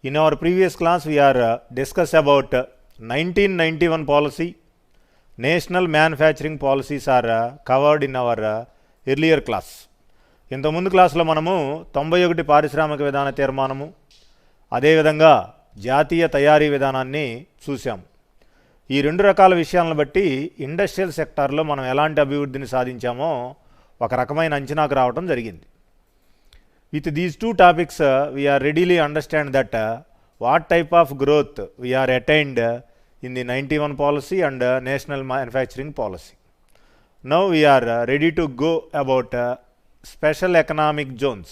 In our previous class, we are discussed about 1991 policy. National manufacturing policies are covered in our earlier class. ఇంతకుముందు క్లాస్లో మనము 91 పారిశ్రామిక విధాన తీర్మానము అదేవిధంగా జాతీయ తయారీ విధానాన్ని చూసాం. ఈ రెండు రకాల విషయాలను బట్టి ఇండస్ట్రియల్ సెక్టార్లో మనం ఎలాంటి అభివృద్ధిని సాధించామో ఒక రకమైన అంచనాకు రావడం జరిగింది. With these two topics, we are readily understand that what type of growth we are attained in the 91 policy and national manufacturing policy. Now we are ready to go about special economic zones,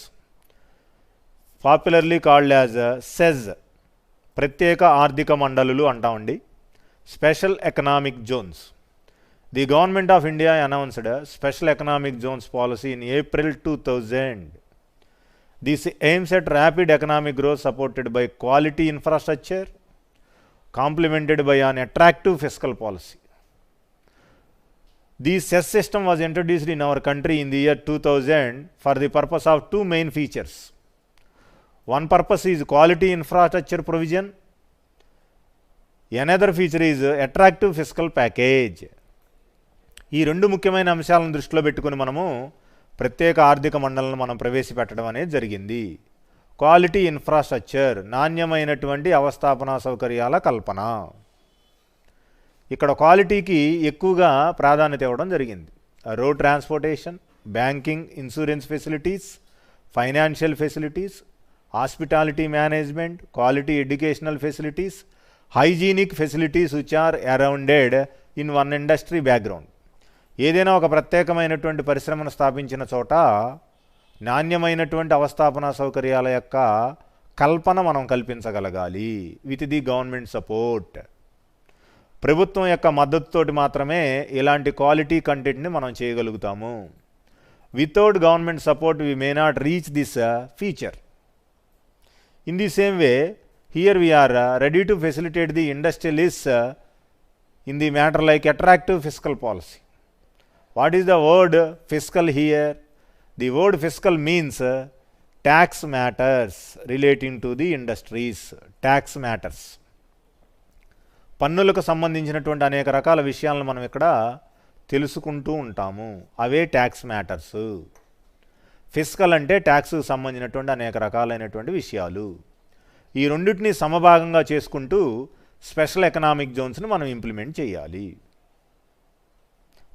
popularly called as SEZ. ప్రత్యేక ఆర్థిక మండలులు అంటామండి. Special economic Jones. The government of India announced special economic zones policy in April 2000. This aims at rapid economic growth supported by quality infrastructure, complemented by an attractive fiscal policy. The SEZ system was introduced in our country in the year 2000 for the purpose of two main features. One purpose is quality infrastructure provision. Another feature is attractive fiscal package. ఈ రెండు ముఖ్యమైన అంశాలను దృష్టిలో పెట్టుకుని మనము ప్రత్యేక ఆర్థిక మండలను మనం ప్రవేశపెట్టడం అనేది జరిగింది. క్వాలిటీ ఇన్ఫ్రాస్ట్రక్చర్, నాణ్యమైనటువంటి అవస్థాపనా సౌకర్యాల కల్పన. ఇక్కడ క్వాలిటీకి ఎక్కువగా ప్రాధాన్యత ఇవ్వడం జరిగింది. Road transportation, banking, insurance facilities, financial facilities, hospitality management, quality educational facilities, hygienic facilities which are arounded in one industry background. ఏదైనా ఒక ప్రత్యేకమైనటువంటి పరిశ్రమను స్థాపించిన చోట నాణ్యమైనటువంటి అవస్థాపనా సౌకర్యాల యొక్క కల్పన మనం కల్పించగలగాలి. With the government support. ప్రభుత్వం యొక్క మద్దతుతోటి మాత్రమే ఇలాంటి క్వాలిటీ కంటెంట్ని మనం చేయగలుగుతాము. Without government support we may not reach this feature. In the same way here we are ready to facilitate the industrialist in the matter like attractive fiscal policy. What is the word fiscal here? The word fiscal means tax matters relating to the industries. Tax matters. పన్నులకు సంబంధించినటువంటి అనేక రకాల విషయాలను మనం ఇక్కడ తెలుసుకుంటూ ఉంటాము. అవే tax matters. Fiscal అంటే ట్యాక్స్కు సంబంధించినటువంటి అనేక రకాలైనటువంటి విషయాలు. ఈ రెండింటిని సమభాగంగా చేసుకుంటూ స్పెషల్ ఎకనామిక్ జోన్స్ని మనం ఇంప్లిమెంట్ చేయాలి.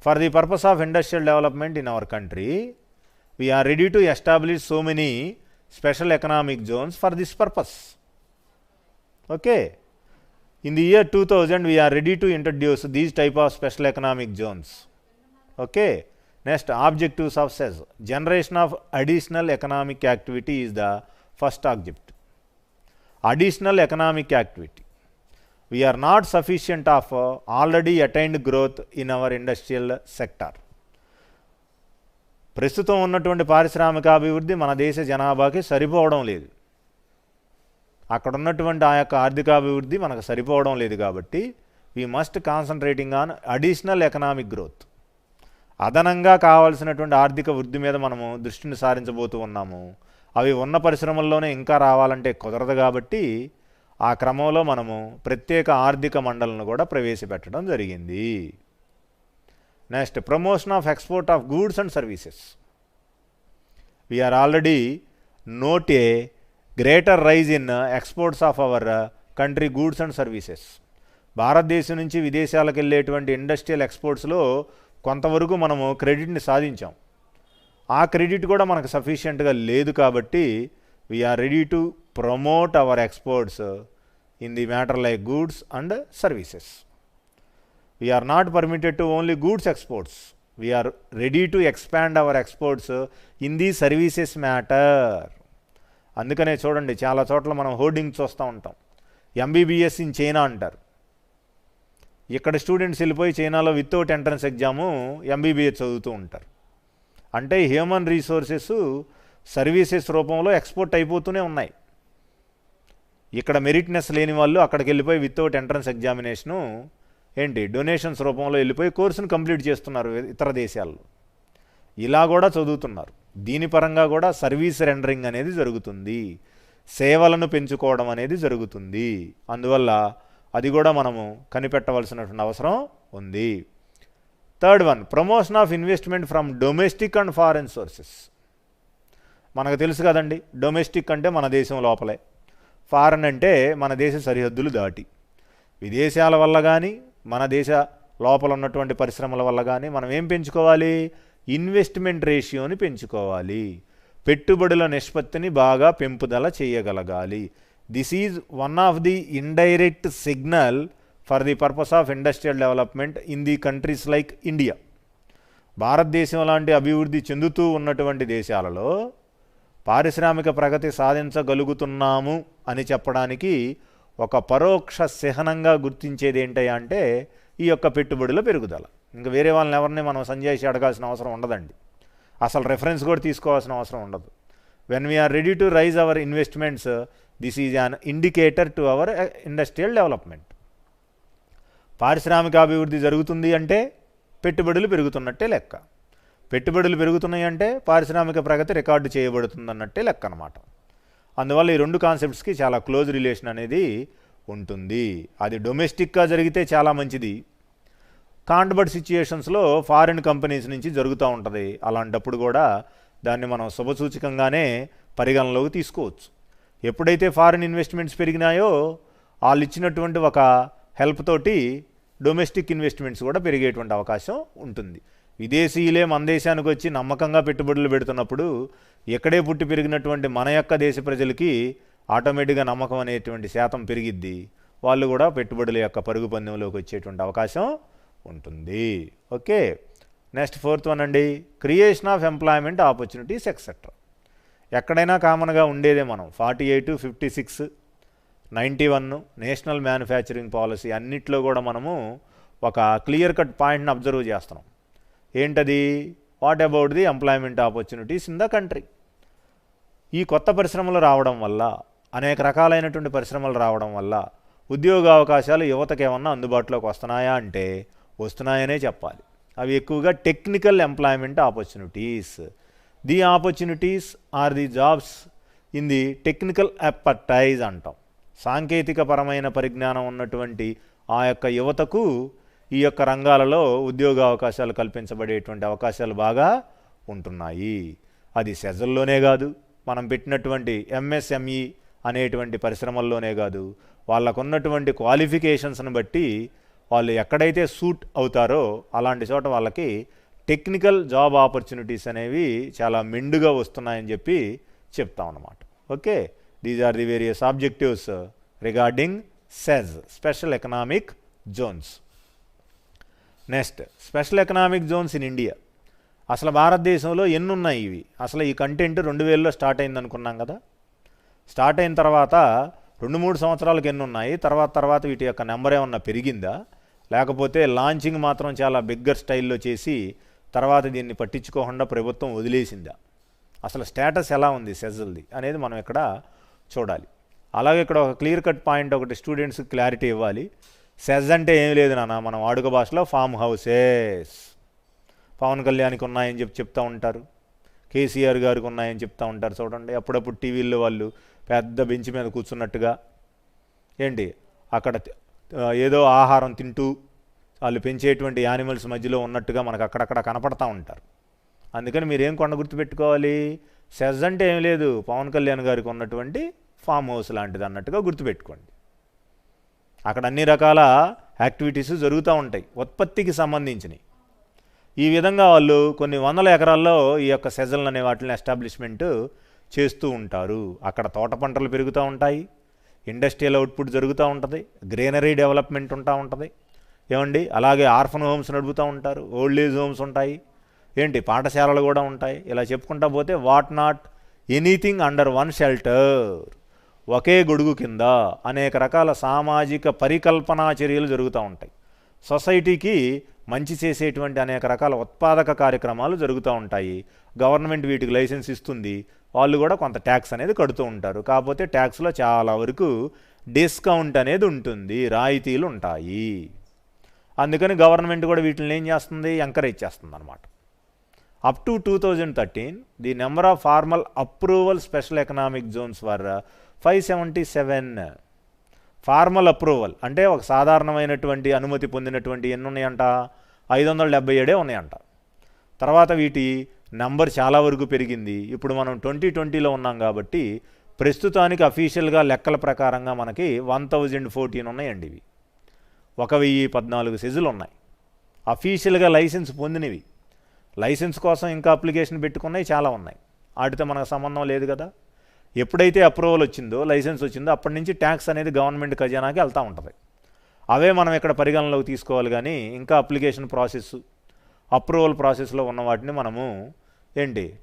For the purpose of industrial development in our country, we are ready to establish so many special economic zones for this purpose. Okay. In the year 2000, we are ready to introduce these type of special economic zones. Okay. Next, objectives of SEZ. Generation of additional economic activity is the first objective. Additional economic activity. We are not sufficient of already attained growth in our industrial sector. ప్రస్తుతం ఉన్నటువంటి పారిశ్రామిక అభివృద్ధి మన దేశ జనాభాకి సరిపోవడం లేదు. అక్కడ ఉన్నటువంటి ఆ యొక్క ఆర్థికాభివృద్ధి మనకు సరిపోవడం లేదు కాబట్టి we must concentrating on additional economic growth. అదనంగా కావాల్సినటువంటి ఆర్థిక వృద్ధి మీద మనము దృష్టిని సారించబోతూ ఉన్నాము. అవి ఉన్న పరిశ్రమల్లోనే ఇంకా రావాలంటే కుదరదు కాబట్టి ఆ క్రమంలో మనము ప్రత్యేక ఆర్థిక మండలను కూడా ప్రవేశపెట్టడం జరిగింది. Next, promotion of export of goods and services. We are already note a greater rise in exports of our country goods and services. భారతదేశం నుంచి విదేశాలకు వెళ్ళేటువంటి ఇండస్ట్రియల్ ఎక్స్పోర్ట్స్లో కొంతవరకు మనము క్రెడిట్ని సాధించాం. ఆ క్రెడిట్ కూడా మనకు సఫిషియెంట్గా లేదు కాబట్టి we are ready to promote our exports in the matter like goods and services. We are not permitted to only goods exports. We are ready to expand our exports in the services matter. అందుకనే చూడండి చాలా చోట్ల మనం hoarding చూస్తూ ఉంటాం. MBBS in China అంటారు. ఇక్కడ students వెళ్ళిపోయి చైనాలో వితౌట్ ఎంట్రన్స్ ఎగ్జాము ఎంబీబీఎస్ చదువుతూ ఉంటారు. అంటే హ్యూమన్ రీసోర్సెస్ సర్వీసెస్ రూపంలో ఎక్స్పోర్ట్ అయిపోతూనే ఉన్నాయి. ఇక్కడ మెరిట్నెస్ లేని వాళ్ళు అక్కడికి వెళ్ళిపోయి వితౌట్ ఎంట్రన్స్ ఎగ్జామినేషను డొనేషన్స్ రూపంలో వెళ్ళిపోయి కోర్సును కంప్లీట్ చేస్తున్నారు ఇతర దేశాల్లో. ఇలా కూడా చదువుతున్నారు. దీని పరంగా కూడా సర్వీస్ రెండరింగ్ అనేది జరుగుతుంది. సేవలను పెంచుకోవడం అనేది జరుగుతుంది. అందువల్ల అది కూడా మనము కనిపెట్టవలసినటువంటి అవసరం ఉంది. Third one, promotion of investment from domestic and foreign sources. మనకు తెలుసు కదండి, డొమెస్టిక్ అంటే మన దేశం లోపలే, ఫారెన్ అంటే మన దేశ సరిహద్దులు దాటి. విదేశాల వల్ల కానీ మన దేశ లోపల ఉన్నటువంటి పరిశ్రమల వల్ల కానీ మనం ఏం పెంచుకోవాలి? ఇన్వెస్ట్మెంట్ రేషియోని పెంచుకోవాలి. పెట్టుబడుల నిష్పత్తిని బాగా పెంపుదల చేయగలగాలి. This is one of the indirect signal for the purpose of industrial development in the countries like India. భారతదేశం లాంటి అభివృద్ధి చెందుతూ ఉన్నటువంటి దేశాలలో పారిశ్రామిక ప్రగతి సాధించగలుగుతున్నాము అని చెప్పడానికి ఒక పరోక్ష చిహ్నంగా గుర్తించేది ఏంటయ్యా అంటే ఈ యొక్క పెట్టుబడుల పెరుగుదల. ఇంకా వేరే వాళ్ళని ఎవరిని మనం సంజాయిషి అడగాల్సిన అవసరం ఉండదండి, అసలు రెఫరెన్స్ కూడా తీసుకోవాల్సిన అవసరం ఉండదు. When we are ready to raise our investments, this is an indicator to our industrial development. పారిశ్రామికాభివృద్ధి జరుగుతుంది అంటే పెట్టుబడులు పెరుగుతున్నట్టే లెక్క. పెట్టుబడులు పెరుగుతున్నాయి అంటే పారిశ్రామిక ప్రగతి రికార్డు చేయబడుతుందన్నట్టే లెక్క అనమాట. అందువల్ల ఈ రెండు కాన్సెప్ట్స్కి చాలా క్లోజ్ రిలేషన్ అనేది ఉంటుంది. అది డొమెస్టిక్గా జరిగితే చాలా మంచిది. కాంట్బట్ సిచ్యుయేషన్స్లో ఫారిన్ కంపెనీస్ నుంచి జరుగుతూ ఉంటుంది. అలాంటప్పుడు కూడా దాన్ని మనం శుభసూచకంగానే పరిగణలోకి తీసుకోవచ్చు. ఎప్పుడైతే ఫారిన్ ఇన్వెస్ట్మెంట్స్ పెరిగినాయో వాళ్ళు ఇచ్చినటువంటి ఒక హెల్ప్ తోటి డొమెస్టిక్ ఇన్వెస్ట్మెంట్స్ కూడా పెరిగేటువంటి అవకాశం ఉంటుంది. విదేశీయులే మన దేశానికి వచ్చి నమ్మకంగా పెట్టుబడులు పెడుతున్నప్పుడు ఎక్కడే పుట్టి పెరిగినటువంటి మన యొక్క దేశ ప్రజలకి ఆటోమేటిక్గా నమ్మకం అనేటువంటి శాతం పెరిగిద్ది. వాళ్ళు కూడా పెట్టుబడుల యొక్క పరుగు పందెంలోకి వచ్చేటువంటి అవకాశం ఉంటుంది. ఓకే, నెక్స్ట్ ఫోర్త్ వన్ అండి, creation of employment opportunities etcetera. ఎక్కడైనా కామన్గా ఉండేదే. మనం 48, 56, 91 నేషనల్ మ్యానుఫ్యాక్చరింగ్ పాలసీ అన్నిట్లో కూడా మనము ఒక క్లియర్ కట్ పాయింట్ని అబ్జర్వ్ చేస్తున్నాం. ఏంటది? What about the employment opportunities in the country. ఈ కొత్త పరిశ్రమలు రావడం వల్ల, అనేక రకాలైనటువంటి పరిశ్రమలు రావడం వల్ల ఉద్యోగ అవకాశాలు యువతకు ఏమన్నా అందుబాటులోకి వస్తున్నాయా అంటే వస్తున్నాయనే చెప్పాలి. అవి ఎక్కువగా technical employment opportunities. The opportunities are the jobs in the technical expertise అంటాం. సాంకేతిక పరమైన పరిజ్ఞానం ఉన్నటువంటి ఆ యొక్క యువతకు ఈ యొక్క రంగాలలో ఉద్యోగ అవకాశాలు కల్పించబడేటువంటి అవకాశాలు బాగా ఉంటున్నాయి. అది సెజల్లోనే కాదు, మనం పెట్టినటువంటి ఎంఎస్ఎంఈ అనేటువంటి పరిశ్రమల్లోనే కాదు, వాళ్ళకున్నటువంటి క్వాలిఫికేషన్స్ని బట్టి వాళ్ళు ఎక్కడైతే సూట్ అవుతారో అలాంటి చోట వాళ్ళకి టెక్నికల్ జాబ్ ఆపర్చునిటీస్ అనేవి చాలా మెండుగా వస్తున్నాయని చెప్పి చెప్తాం అన్నమాట. Okay, these are the various objectives regarding SEZ, special economic zones. Next, special economic zones in India. అసలు భారతదేశంలో ఎన్ని ఉన్నాయి ఇవి? అసలు ఈ కంటెంట్ 2000లో స్టార్ట్ అయింది అనుకున్నాం కదా. స్టార్ట్ అయిన తర్వాత 2-3 సంవత్సరాలకు ఎన్ని ఉన్నాయి, తర్వాత వీటి యొక్క నెంబర్ ఏమన్నా పెరిగిందా, లేకపోతే లాంచింగ్ మాత్రం చాలా బిగ్గర్ స్టైల్లో చేసి తర్వాత దీన్ని పట్టించుకోకుండా ప్రభుత్వం వదిలేసిందా? అసలు స్టేటస్ ఎలా ఉంది సెజ్ల్ది అనేది మనం ఇక్కడ చూడాలి. అలాగే ఇక్కడ ఒక క్లియర్ కట్ పాయింట్ ఒకటి స్టూడెంట్స్కి క్లారిటీ ఇవ్వాలి. సెజ్ అంటే ఏం లేదు నాన్న, మనం వాడుక భాషలో ఫామ్ హౌసెస్. పవన్ కళ్యాణ్కి ఉన్నాయని చెప్తూ ఉంటారు, కేసీఆర్ గారికి ఉన్నాయని చెప్తూ ఉంటారు. చూడండి, అప్పుడప్పుడు టీవీల్లో వాళ్ళు పెద్ద బెంచ్ మీద కూర్చున్నట్టుగా ఏంటి అక్కడ ఏదో ఆహారం తింటూ వాళ్ళు పెంచేటువంటి యానిమల్స్ మధ్యలో ఉన్నట్టుగా మనకు అక్కడక్కడ కనపడతా ఉంటారు. అందుకని మీరేం కొండ గుర్తుపెట్టుకోవాలి, సెజ్ అంటే ఏం లేదు, పవన్ కళ్యాణ్ గారికి ఉన్నటువంటి ఫామ్ హౌస్ లాంటిది అన్నట్టుగా గుర్తుపెట్టుకోండి. అక్కడ అన్ని రకాల యాక్టివిటీస్ జరుగుతూ ఉంటాయి ఉత్పత్తికి సంబంధించినవి. ఈ విధంగా వాళ్ళు కొన్ని వందల ఎకరాల్లో ఈ యొక్క సెజల్ అనే వాటిని ఎస్టాబ్లిష్మెంట్ చేస్తూ ఉంటారు. అక్కడ తోట పంటలు పెరుగుతూ ఉంటాయి, ఇండస్ట్రియల్ అవుట్పుట్ జరుగుతూ ఉంటుంది, గ్రీనరీ డెవలప్మెంట్ ఉంటా ఉంటుంది ఏమండి. అలాగే ఆర్ఫన్ హోమ్స్ నడుపుతూ ఉంటారు, ఓల్డ్ ఏజ్ హోమ్స్ ఉంటాయి, ఏంటి పాఠశాలలు కూడా ఉంటాయి. ఇలా చెప్పుకుంటా పోతే what not anything under one shelter, ఒకే గొడుగు కింద అనేక రకాల సామాజిక పరికల్పనా చర్యలు జరుగుతూ ఉంటాయి. సొసైటీకి మంచి చేసేటువంటి అనేక రకాల ఉత్పాదక కార్యక్రమాలు జరుగుతూ ఉంటాయి. గవర్నమెంట్ వీటికి లైసెన్స్ ఇస్తుంది, వాళ్ళు కూడా కొంత ట్యాక్స్ అనేది కడుతూ ఉంటారు. కాకపోతే ట్యాక్స్లో చాలా వరకు డిస్కౌంట్ అనేది ఉంటుంది, రాయితీలు ఉంటాయి. అందుకని గవర్నమెంట్ కూడా వీటిని ఏం చేస్తుంది, ఎంకరేజ్ చేస్తుంది అన్నమాట. Up to 2013 the number of formal approval special economic Jones were 577. Formal approval అంటే ఒక సాధారణమైనటువంటి అనుమతి పొందినటువంటి ఎన్ని ఉన్నాయంట, 577 ఉన్నాయంట. తర్వాత వీటి నంబర్ చాలా వరకు పెరిగింది. ఇప్పుడు మనం 2020లో ఉన్నాం కాబట్టి ప్రస్తుతానికి అఫీషియల్గా లెక్కల ప్రకారంగా మనకి 1014 ఉన్నాయండి. ఇవి 1014 సెజులు ఉన్నాయి అఫీషియల్గా లైసెన్స్ పొందినవి. లైసెన్స్ కోసం ఇంకా అప్లికేషన్ పెట్టుకున్నాయి చాలా ఉన్నాయి. వాటితో మనకు సంబంధం లేదు కదా. ఎప్పుడైతే అప్రూవల్ వచ్చిందో, లైసెన్స్ వచ్చిందో, అప్పటి నుంచి ట్యాక్స్ అనేది గవర్నమెంట్ ఖజానాకి వెళ్తూ ఉంటుంది. అవే మనం ఇక్కడ పరిగణనలోకి తీసుకోవాలి. కానీ ఇంకా అప్లికేషన్ ప్రాసెస్, అప్రూవల్ ప్రాసెస్లో ఉన్న వాటిని మనము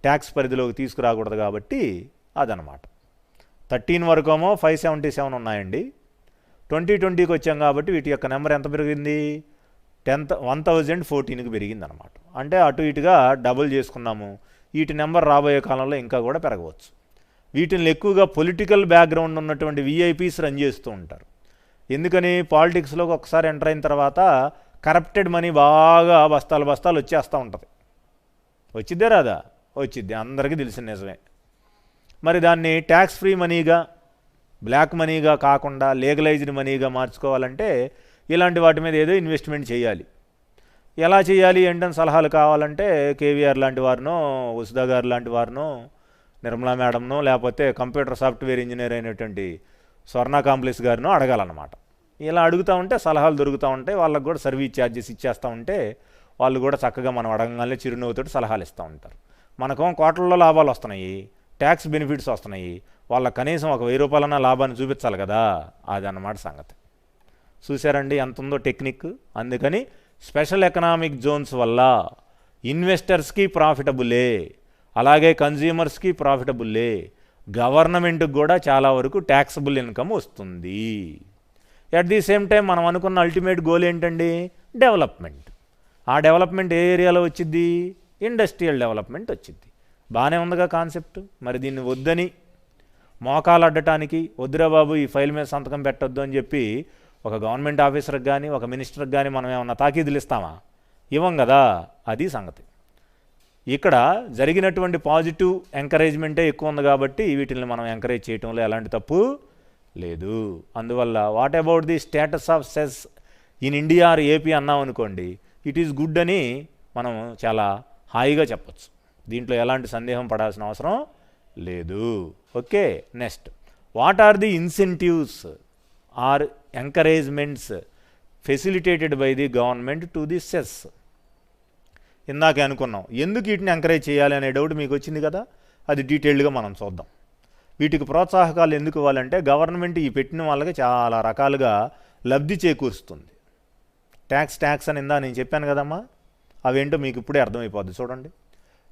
ట్యాక్స్ పరిధిలోకి తీసుకురాకూడదు. కాబట్టి అదనమాట. 13 వరకు ఏమో 577 ఉన్నాయండి. 2020కి వచ్చాం కాబట్టి వీటి యొక్క నెంబర్ ఎంత పెరిగింది, 1014కి పెరిగింది అనమాట. అంటే అటు ఇటుగా డబుల్ చేసుకున్నాము. వీటి నెంబర్ రాబోయే కాలంలో ఇంకా కూడా పెరగవచ్చు. వీటిని ఎక్కువగా పొలిటికల్ బ్యాక్గ్రౌండ్ ఉన్నటువంటి విఐపీస్ రన్ చేస్తూ ఉంటారు. ఎందుకని, పాలిటిక్స్లోకి ఒకసారి ఎంటర్ అయిన తర్వాత కరప్టెడ్ మనీ బాగా బస్తాలు వచ్చేస్తూ ఉంటుంది. వచ్చిద్దే రాదా? వచ్చిద్ది, అందరికీ తెలిసిన నిజమే. మరి దాన్ని ట్యాక్స్ ఫ్రీ మనీగా, బ్లాక్ మనీగా కాకుండా లీగలైజ్డ్ మనీగా మార్చుకోవాలంటే ఇలాంటి వాటి మీద ఏదో ఇన్వెస్ట్మెంట్ చేయాలి. ఎలా చేయాలి ఏంటని సలహాలు కావాలంటే కేవీఆర్ లాంటి వారినో, ఉసుదా గారు లాంటి వారినో, నిర్మలా మేడంనో, లేకపోతే కంప్యూటర్ సాఫ్ట్వేర్ ఇంజనీర్ అయినటువంటి స్వర్ణ కాంప్లెక్స్ గారినో అడగాలన్నమాట. ఇలా అడుగుతూ ఉంటే సలహాలు దొరుకుతూ ఉంటాయి. వాళ్ళకు కూడా సర్వీస్ ఛార్జెస్ ఇచ్చేస్తూ ఉంటే వాళ్ళు కూడా చక్కగా మనం అడగగానే చిరునవ్వుతో సలహాలు ఇస్తూ ఉంటారు. మనకు కోట్లలో లాభాలు వస్తున్నాయి, ట్యాక్స్ బెనిఫిట్స్ వస్తున్నాయి. వాళ్ళ కనీసం ఒక 1000 రూపాయలన్నా లాభాన్ని చూపించాలి కదా. అదన్నమాట సంగతి. చూసారండి ఎంత ఉందో టెక్నిక్. అందుకని స్పెషల్ ఎకనామిక్ జోన్స్ వల్ల ఇన్వెస్టర్స్కి ప్రాఫిటబులే, అలాగే కన్జ్యూమర్స్కి ప్రాఫిటబులే, గవర్నమెంట్కి కూడా చాలా వరకు ట్యాక్సబుల్ ఇన్కమ్ వస్తుంది. అట్ ది సేమ్ టైం మనం అనుకున్న అల్టిమేట్ గోల్ ఏంటండి, డెవలప్మెంట్. ఆ డెవలప్మెంట్ ఏ ఏరియాలో వచ్చింది, ఇండస్ట్రియల్ డెవలప్మెంట్ వచ్చింది. బాగానే ఉందిగా కాన్సెప్ట్. మరి దీన్ని వద్దని మోకాలు అడ్డటానికి, వద్దురా బాబు ఈ ఫైల్ మీద సంతకం పెట్టొద్దు అని చెప్పి ఒక గవర్నమెంట్ ఆఫీసర్కి కానీ ఒక మినిస్టర్కి కానీ మనం ఏమన్నా తాకీదులు ఇస్తామా? ఇవ్వం కదా. అది సంగతి. ఇక్కడ జరిగినటువంటి పాజిటివ్ ఎంకరేజ్మెంటే ఎక్కువ ఉంది కాబట్టి వీటిని మనం ఎంకరేజ్ చేయటంలో ఎలాంటి తప్పు లేదు. అందువల్ల what about the status of SEZ in India or AP అన్నాం అనుకోండి, ఇట్ ఈస్ గుడ్ అని మనం చాలా హాయిగా చెప్పచ్చు. దీంట్లో ఎలాంటి సందేహం పడాల్సిన అవసరం లేదు. Okay, next, what are the incentives or encouragements facilitated by the government to the SEZ? ఇందాకే అనుకున్నాం, ఎందుకు వీటిని ఎంకరేజ్ చేయాలి అనే డౌట్ మీకు వచ్చింది కదా. అది డీటెయిల్డ్గా మనం చూద్దాం. వీటికి ప్రోత్సాహకాలు ఎందుకు ఇవ్వాలంటే గవర్నమెంట్ ఈ పెట్టిన వాళ్ళకి చాలా రకాలుగా లబ్ధి చేకూరుస్తుంది. ట్యాక్స్ అని ఇందా నేను చెప్పాను కదమ్మా, అవేంటో మీకు ఇప్పుడే అర్థమైపోద్ది. చూడండి,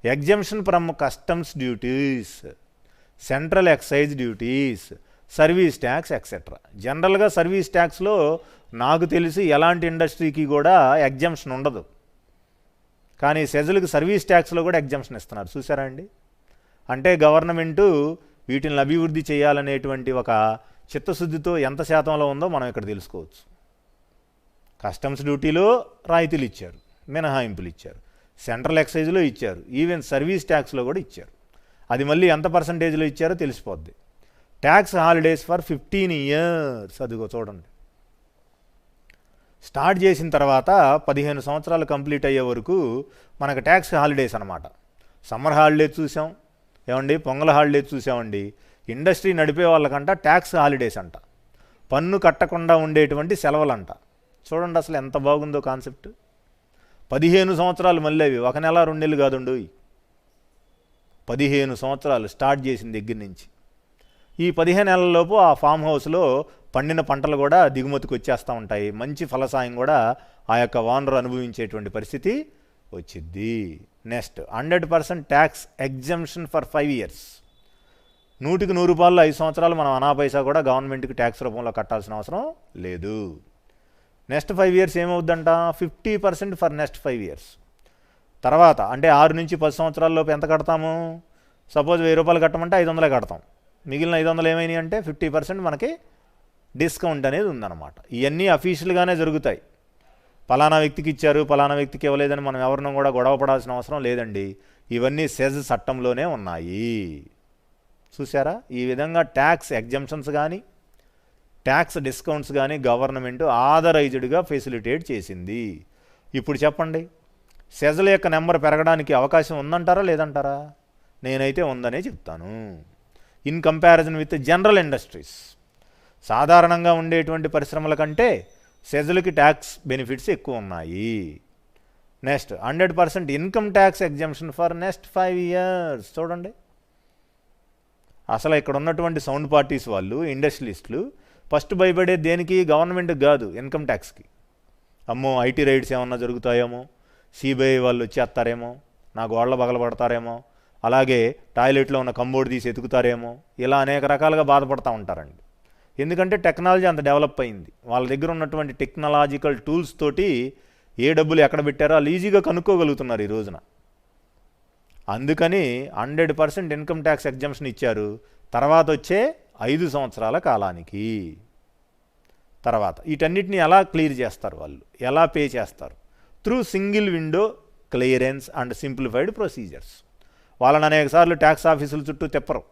exemption from customs duties, central excise duties, service tax etcetera. జనరల్గా సర్వీస్ ట్యాక్స్లో నాకు తెలిసి ఎలాంటి ఇండస్ట్రీకి కూడా ఎగ్జంప్షన్ ఉండదు. కానీ సెజులకు సర్వీస్ ట్యాక్స్లో కూడా ఎగ్జంప్షన్ ఇస్తున్నారు. చూసారా అండి? అంటే గవర్నమెంటు వీటిని అభివృద్ధి చేయాలనేటువంటి ఒక చిత్తశుద్ధితో ఎంత శాతంలో ఉందో మనం ఇక్కడ తెలుసుకోవచ్చు. కస్టమ్స్ డ్యూటీలో రాయితీలు ఇచ్చారు, మినహాయింపులు ఇచ్చారు, సెంట్రల్ ఎక్సైజ్లో ఇచ్చారు, ఈవెన్ సర్వీస్ ట్యాక్స్లో కూడా ఇచ్చారు. అది మళ్ళీ ఎంత పర్సంటేజ్లో ఇచ్చారో తెలిసిపోద్ది. Tax holidays for 15 years. అదిగో చూడండి, స్టార్ట్ చేసిన తర్వాత 15 సంవత్సరాలు కంప్లీట్ అయ్యే వరకు మనకు ట్యాక్స్ హాలిడేస్ అనమాట. సమ్మర్ హాలిడేస్ చూసాం ఏమండి, పొంగల్ హాలిడేస్ చూసామండి. ఇండస్ట్రీ నడిపే వాళ్ళకంట ట్యాక్స్ హాలిడేస్ అంట, పన్ను కట్టకుండా ఉండేటువంటి సెలవులంట. చూడండి అసలు ఎంత బాగుందో కాన్సెప్ట్. 15 సంవత్సరాలు మళ్ళీ అవి 1 నెల 2 నెలలు కాదుండు, 15 సంవత్సరాలు స్టార్ట్ చేసిన దగ్గర నుంచి. ఈ 15 నెలలలోపు ఆ ఫామ్ హౌస్లో పండిన పంటలు కూడా దిగుమతికి వచ్చేస్తూ ఉంటాయి. మంచి ఫలసాయం కూడా ఆ యొక్క ఓనర్ అనుభవించేటువంటి పరిస్థితి వచ్చింది. Next, 100% tax exemption for 5 years. 100కి 100 రూపాయలు 5 సంవత్సరాలు మనం అనా పైసా కూడా గవర్నమెంట్కి ట్యాక్స్ రూపంలో కట్టాల్సిన అవసరం లేదు. Next 5 years ఏమవుద్దంట, 50% for next 5 years. తర్వాత అంటే 6 నుంచి 10 సంవత్సరాలలోపు ఎంత కడతాము? సపోజ్ 1000 రూపాయలు కట్టమంటే 500 కడతాం. మిగిలిన 500 ఏమైనాయి అంటే 50% మనకి డిస్కౌంట్ అనేది ఉందన్నమాట. ఇవన్నీ అఫీషియల్గానే జరుగుతాయి. పలానా వ్యక్తికి ఇచ్చారు, పలానా వ్యక్తికి ఇవ్వలేదని మనం ఎవరినో కూడా గొడవ పడాల్సిన అవసరం లేదండి. ఇవన్నీ సెజ్ చట్టంలోనే ఉన్నాయి. చూసారా? ఈ విధంగా ట్యాక్స్ ఎగ్జంప్షన్స్ కానీ ట్యాక్స్ డిస్కౌంట్స్ కానీ గవర్నమెంట్ ఆథరైజ్డ్గా ఫెసిలిటేట్ చేసింది. ఇప్పుడు చెప్పండి, సెజ్ల యొక్క నెంబర్ పెరగడానికి అవకాశం ఉందంటారా లేదంటారా? నేనైతే ఉందనే చెప్తాను. In comparison with general industries, సాధారణంగా ఉండేటువంటి పరిశ్రమల కంటే సెజ్లకి ట్యాక్స్ బెనిఫిట్స్ ఎక్కువ ఉన్నాయి. Next 100% income tax exemption for next 5 years. చూడండి, అసలు ఇక్కడ ఉన్నటువంటి సౌండ్ పార్టీస్ వాళ్ళు, ఇండస్ట్రియలిస్టులు ఫస్ట్ భయపడే దేనికి? గవర్నమెంట్కి కాదు, ఇన్కమ్ ట్యాక్స్కి. అమ్మో ఐటీ రైడ్స్ ఏమన్నా జరుగుతాయేమో, సిబిఐ వాళ్ళు వచ్చేస్తారేమో, నా గోళ్ళ పగలబడతారేమో, అలాగే టాయిలెట్లో ఉన్న కంబోర్డ్ తీసి ఎతుకుతారేమో, ఇలా అనేక రకాలుగా బాధపడుతూ ఉంటారండి. ఎందుకంటే టెక్నాలజీ అంత డెవలప్ అయింది. వాళ్ళ దగ్గర ఉన్నటువంటి టెక్నాలజికల్ టూల్స్ తోటి ఏ డబ్బులు ఎక్కడ పెట్టారో వాళ్ళు ఈజీగా కనుక్కోగలుగుతున్నారు ఈ రోజున. అందుకని 100% ఇన్కమ్ ట్యాక్స్ ఎగ్జంప్షన్ ఇచ్చారు. తర్వాత వచ్చే 5 సంవత్సరాల కాలానికి. తర్వాత వీటన్నిటిని ఎలా క్లియర్ చేస్తారు వాళ్ళు, ఎలా పే చేస్తారు? Through single window clearance and simplified procedures. వాళ్ళని అనేక సార్లు ట్యాక్స్ ఆఫీసుల చుట్టూ తిప్పరు.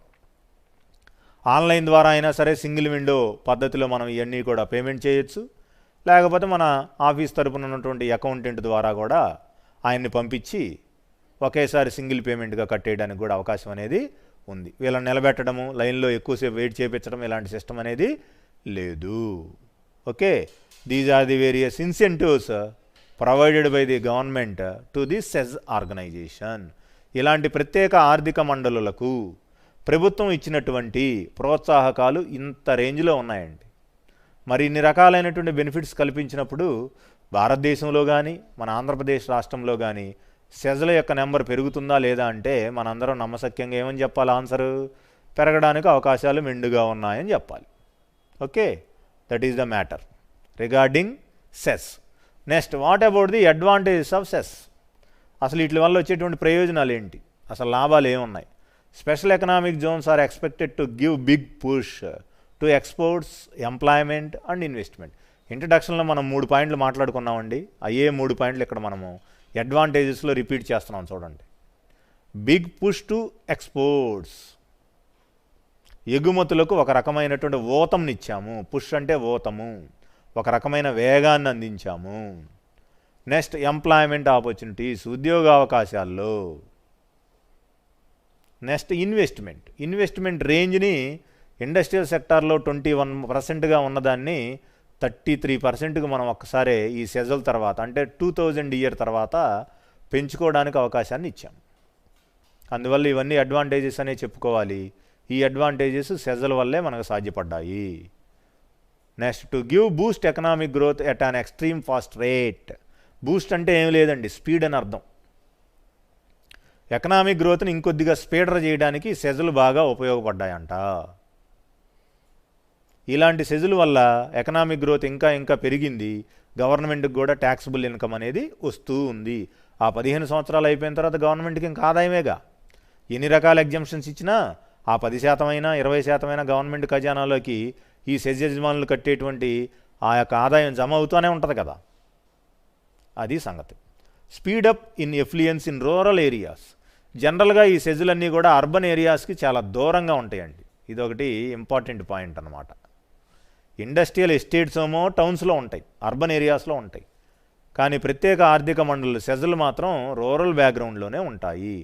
ఆన్లైన్ ద్వారా అయినా సరే సింగిల్ విండో పద్ధతిలో మనం ఇవన్నీ కూడా పేమెంట్ చేయొచ్చు. లేకపోతే మన ఆఫీస్ తరపున ఉన్నటువంటి అకౌంటెంట్ ద్వారా కూడా ఆయన్ని పంపించి ఒకేసారి సింగిల్ పేమెంట్గా కట్టేయడానికి కూడా అవకాశం అనేది ఉంది. వీళ్ళని నిలబెట్టడము, లైన్లో ఎక్కువసేపు వెయిట్ చేయించడం ఇలాంటి సిస్టమ్ అనేది లేదు. Okay, these are the various incentives provided by the government to the SEZ organization. ఇలాంటి ప్రత్యేక ఆర్థిక మండలులకు ప్రభుత్వం ఇచ్చినటువంటి ప్రోత్సాహకాలు ఇంత రేంజ్లో ఉన్నాయండి. మరి ఇన్ని రకాలైనటువంటి బెనిఫిట్స్ కల్పించినప్పుడు భారతదేశంలో కానీ మన ఆంధ్రప్రదేశ్ రాష్ట్రంలో కానీ సెజ్ల యొక్క నెంబర్ పెరుగుతుందా లేదా అంటే మనందరం నమ్మశక్యంగా ఏమని చెప్పాలి? ఆన్సరు పెరగడానికి అవకాశాలు మెండుగా ఉన్నాయని చెప్పాలి. Okay, that is the matter regarding SEZ. Next, what about the advantages of SEZ? అసలు వీటి వల్ల వచ్చేటువంటి ప్రయోజనాలు ఏంటి, అసలు లాభాలు ఏమున్నాయి? Special economic zones are expected to give big push to exports, employment and investment. ఇంట్రడక్షన్లో మనం 3 పాయింట్లు మాట్లాడుకున్నామండి. అయ్యే 3 పాయింట్లు ఇక్కడ మనము అడ్వాంటేజెస్లో రిపీట్ చేస్తున్నాం. చూడండి, బిగ్ పుష్ టు ఎక్స్పోర్ట్స్, ఎగుమతులకు ఒక రకమైనటువంటి ఊతంనిచ్చాము. పుష్ అంటే ఊతము, ఒక రకమైన వేగాన్ని అందించాము. నెక్స్ట్, ఎంప్లాయ్మెంట్ ఆపర్చునిటీస్, ఉద్యోగ అవకాశాల్లో. నెక్స్ట్, ఇన్వెస్ట్మెంట్ రేంజ్ని ఇండస్ట్రియల్ సెక్టార్లో 21%గా ఉన్నదాన్ని 33%కు మనం ఒక్కసారి ఈ సెజల్ తర్వాత అంటే 2000 ఇయర్ తర్వాత పెంచుకోవడానికి అవకాశాన్ని ఇచ్చాం. అందువల్ల ఇవన్నీ అడ్వాంటేజెస్ అనే చెప్పుకోవాలి. ఈ అడ్వాంటేజెస్ సెజల్ వల్లే మనకు సాధ్యపడ్డాయి. Next, to give boost economic growth at an extreme fast rate. Boost అంటే ఏం లేదండి, స్పీడ్ అని అర్థం. ఎకనామిక్ గ్రోత్ని ఇంకొద్దిగా స్పీడర్ చేయడానికి సెజలు బాగా ఉపయోగపడ్డాయంట. ఇలాంటి సెజుల వల్ల ఎకనామిక్ గ్రోత్ ఇంకా పెరిగింది. గవర్నమెంట్కి కూడా ట్యాక్సిబుల్ ఇన్కమ్ అనేది వస్తూ ఉంది. ఆ 15 సంవత్సరాలు అయిపోయిన తర్వాత గవర్నమెంట్కి ఇంకా ఆదాయమేగా. ఎన్ని రకాల ఎగ్జంప్షన్స్ ఇచ్చినా ఆ 10% అయినా 20% అయినా గవర్నమెంట్ ఖజానాలోకి ఈ సెజ్ యజమానులు కట్టేటువంటి ఆ యొక్క ఆదాయం జమ అవుతూనే ఉంటుంది కదా. అది సంగతి. Speed up in effluence in rural areas. జనరల్గా ఈ సెజులన్నీ కూడా అర్బన్ ఏరియాస్కి చాలా దూరంగా ఉంటాయండి. ఇదొకటి ఇంపార్టెంట్ పాయింట్ అన్నమాట. ఇండస్ట్రియల్ ఎస్టేట్స్ ఏమో టౌన్స్లో ఉంటాయి, అర్బన్ ఏరియాస్లో ఉంటాయి. కానీ ప్రత్యేక ఆర్థిక మండలి సెజలు మాత్రం రూరల్ బ్యాక్గ్రౌండ్లోనే ఉంటాయి.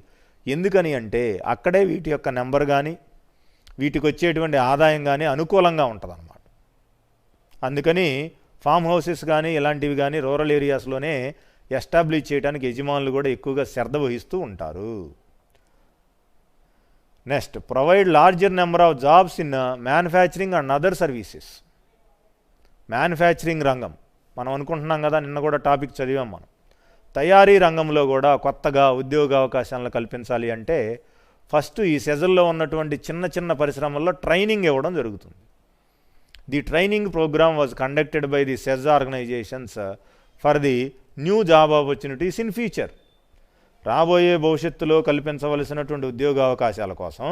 ఎందుకని అంటే అక్కడే వీటి యొక్క నెంబర్ కానీ వీటికి వచ్చేటువంటి ఆదాయం కానీ అనుకూలంగా ఉంటుంది అన్నమాట. అందుకని ఫామ్ హౌసెస్ కానీ ఇలాంటివి కానీ రూరల్ ఏరియాస్లోనే ఎస్టాబ్లిష్ చేయడానికి యజమానులు కూడా ఎక్కువగా శ్రద్ధ వహిస్తూ ఉంటారు. Next, provide larger number of jobs in manufacturing and other services. Manufacturing రంగం మనం అనుకుంటున్నాం కదా, నిన్న కూడా టాపిక్ చదివాం మనం. తయారీ రంగంలో కూడా కొత్తగా ఉద్యోగ అవకాశాలను కల్పించాలి అంటే ఫస్ట్ ఈ సెజల్లో ఉన్నటువంటి చిన్న పరిశ్రమల్లో ట్రైనింగ్ ఇవ్వడం జరుగుతుంది. The training program was conducted by the SEZ organizations for the new job opportunities in future. రాబోయే భవిష్యత్తులో కల్పించవలసినటువంటి ఉద్యోగ అవకాశాల కోసం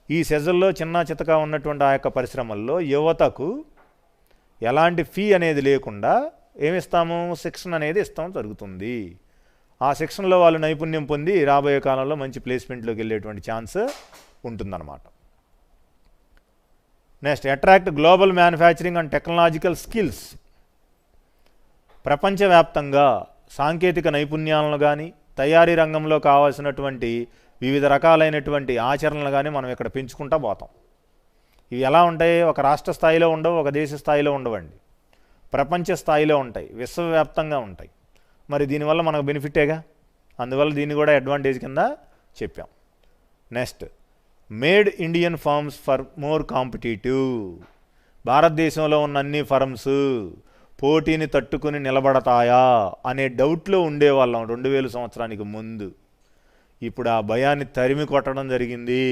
ఈ సెజల్లో చితకా ఉన్నటువంటి ఆ యొక్క పరిశ్రమల్లో యువతకు ఎలాంటి ఫీ అనేది లేకుండా ఏమిస్తాము, శిక్షణ అనేది ఇస్తాం జరుగుతుంది. ఆ శిక్షణలో వాళ్ళు నైపుణ్యం పొంది రాబోయే కాలంలో మంచి ప్లేస్మెంట్లోకి వెళ్ళేటువంటి ఛాన్స్ ఉంటుందన్నమాట. Next, attract global manufacturing and technological skills. ప్రపంచవ్యాప్తంగా సాంకేతిక నైపుణ్యాలను కానీ తయారీ రంగంలో కావాల్సినటువంటి వివిధ రకాలైనటువంటి ఆచరణలు కానీ మనం ఇక్కడ పెంచుకుంటూ పోతాం. ఇవి ఎలా ఉంటాయి, ఒక రాష్ట్ర స్థాయిలో ఉండవు, ఒక దేశ స్థాయిలో ఉండవండి, ప్రపంచ స్థాయిలో ఉంటాయి, విశ్వవ్యాప్తంగా ఉంటాయి. మరి దీనివల్ల మనకు బెనిఫిటేగా, అందువల్ల దీన్ని కూడా అడ్వాంటేజ్ కింద చెప్పాం. Next, made Indian firms for more competitive. భారతదేశంలో ఉన్న అన్ని ఫర్మ్స్ పోటీని తట్టుకుని నిలబడతాయా అనే డౌట్లో ఉండేవాళ్ళం 2000 సంవత్సరానికి ముందు. ఇప్పుడు ఆ భయాన్ని తరిమి కొట్టడం జరిగింది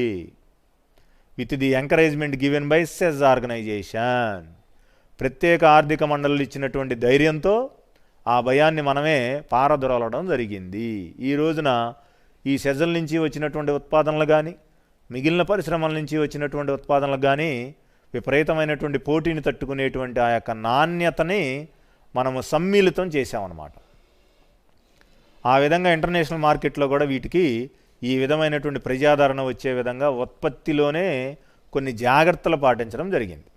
with the encouragement given by SEZ organization. ప్రత్యేక ఆర్థిక మండలి ఇచ్చినటువంటి ధైర్యంతో ఆ భయాన్ని మనమే పారదొరలడం జరిగింది. ఈ రోజున ఈ సెజల నుంచి వచ్చినటువంటి ఉత్పాదనలు కానీ మిగిలిన పరిశ్రమల నుంచి వచ్చినటువంటి ఉత్పాదనలకు కానీ విపరీతమైనటువంటి పోటీని తట్టుకునేటువంటి ఆ యొక్క నాణ్యతని మనము సమ్మిళితం చేసామన్నమాట. ఆ విధంగా ఇంటర్నేషనల్ మార్కెట్లో కూడా వీటికి ఈ విధమైనటువంటి ప్రజాదరణ వచ్చే విధంగా ఉత్పత్తిలోనే కొన్ని జాగ్రత్తలు పాటించడం జరిగింది.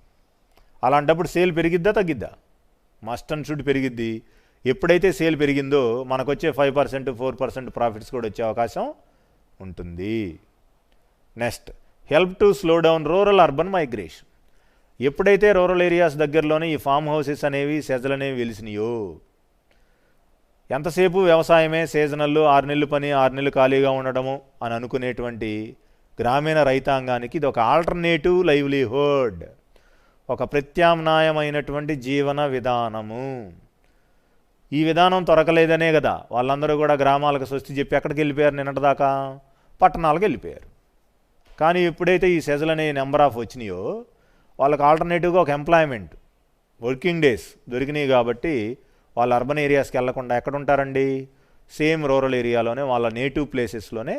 అలాంటప్పుడు సేల్ పెరిగిద్దా తగ్గిద్దా? మస్ట్ అండ్ షుడ్ పెరిగిద్ది. ఎప్పుడైతే సేల్ పెరిగిందో మనకు వచ్చే 5% 4% ప్రాఫిట్స్ కూడా వచ్చే అవకాశం ఉంటుంది. Next, help to slow down rural urban migration. ఎప్పుడైతే రూరల్ ఏరియాస్ దగ్గరలోనే ఈ ఫామ్ హౌసెస్ అనేవి సెజలు అనేవి వెలిసినాయో, ఎంతసేపు వ్యవసాయమే సీజనల్లో 6 నెలలు పని 6 నెలలు ఖాళీగా ఉండడము అని అనుకునేటువంటి గ్రామీణ రైతాంగానికి ఇది ఒక ఆల్టర్నేటివ్ లైవ్లీహుడ్, ఒక ప్రత్యామ్నాయమైనటువంటి జీవన విధానము. ఈ విధానం దొరకలేదనే కదా వాళ్ళందరూ కూడా గ్రామాలకు స్వస్తి చెప్పి ఎక్కడికి వెళ్ళిపోయారు, నిన్నటిదాకా పట్టణాలకు వెళ్ళిపోయారు. కానీ ఎప్పుడైతే ఈ సెజలు అనే నెంబర్ ఆఫ్ వచ్చినాయో వాళ్ళకి ఆల్టర్నేటివ్గా ఒక ఎంప్లాయ్మెంట్, వర్కింగ్ డేస్ దొరికినాయి. కాబట్టి వాళ్ళు అర్బన్ ఏరియాస్కి వెళ్లకుండా ఎక్కడ ఉంటారండి, సేమ్ రూరల్ ఏరియాలోనే వాళ్ళ నేటివ్ ప్లేసెస్లోనే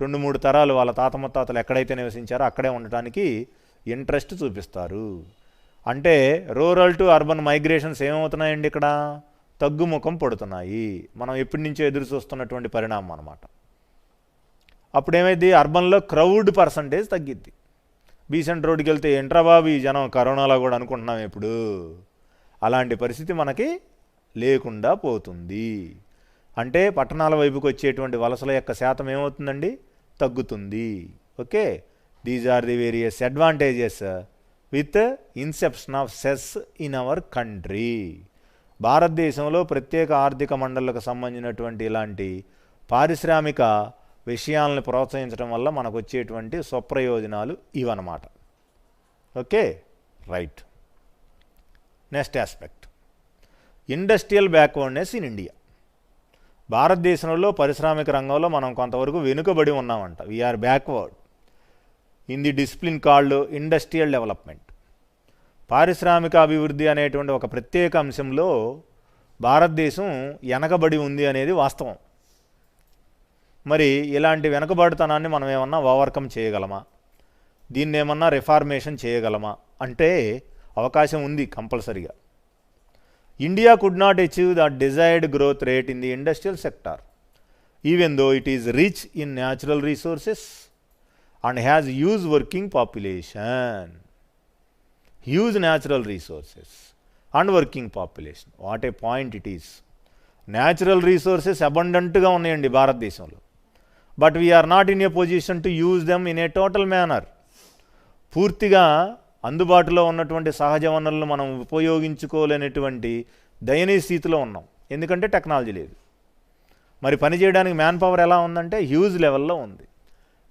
2-3 తరాలు వాళ్ళ తాత ముత్తాతలు ఎక్కడైతే నివసించారో అక్కడే ఉండటానికి ఇంట్రెస్ట్ చూపిస్తారు. అంటే రూరల్ టు అర్బన్ మైగ్రేషన్స్ ఏమవుతున్నాయండి, ఇక్కడ తగ్గుముఖం పడుతున్నాయి. మనం ఎప్పటి నుంచో ఎదురు చూస్తున్నటువంటి పరిణామం అన్నమాట. అప్పుడేమైంది, అర్బన్లో క్రౌడ్ పర్సంటేజ్ తగ్గిద్ది. బీసెంట్ రోడ్డుకి వెళ్తే ఎంట్రా బాబు ఈ జనం కరోనాలో కూడా అనుకుంటున్నాం ఇప్పుడు, అలాంటి పరిస్థితి మనకి లేకుండా పోతుంది. అంటే పట్టణాల వైపుకి వచ్చేటువంటి వలసల యొక్క శాతం ఏమవుతుందండి, తగ్గుతుంది. Okay, these are the various advantages with inception of SEZ in our country. భారతదేశంలో ప్రత్యేక ఆర్థిక మండళ్లకు సంబంధించినటువంటి ఇలాంటి పారిశ్రామిక విషయాలను ప్రోత్సహించడం వల్ల మనకు వచ్చేటువంటి స్వప్రయోజనాలు ఇవన్నమాట. Okay, right. Next aspect, industrial backwardness in India. భారతదేశంలో పారిశ్రామిక రంగంలో మనం కొంతవరకు వెనుకబడి ఉన్నామంట. We are backward in the discipline called industrial development. పారిశ్రామిక అభివృద్ధి అనేటువంటి ఒక ప్రత్యేక అంశంలో భారతదేశం వెనకబడి ఉంది అనేది వాస్తవం. మరి ఇలాంటి వెనకబడితనాన్ని మనం ఏమన్నా ఓవర్కమ్ చేయగలమా, దీన్ని ఏమన్నా రిఫార్మేషన్ చేయగలమా అంటే అవకాశం ఉంది కంపల్సరీగా. India could not achieve the desired growth rate in the industrial sector even though it is rich in natural resources and has huge working population. Huge natural resources and working population, what a point it is. Natural resources అబండెంట్గా ఉన్నాయండి భారతదేశంలో, but we are not in a position to use them in a total manner. పూర్తిగా అందుబాటులో ఉన్నటువంటి సహజ వనరులను మనం ఉపయోగించుకోలేనటువంటి దయనీయ స్థితిలో ఉన్నాం, ఎందుకంటే టెక్నాలజీ లేదు. మరి పని చేయడానికి మ్యాన్ పవర్ ఎలా ఉందంటే హ్యూజ్ లెవెల్లో ఉంది.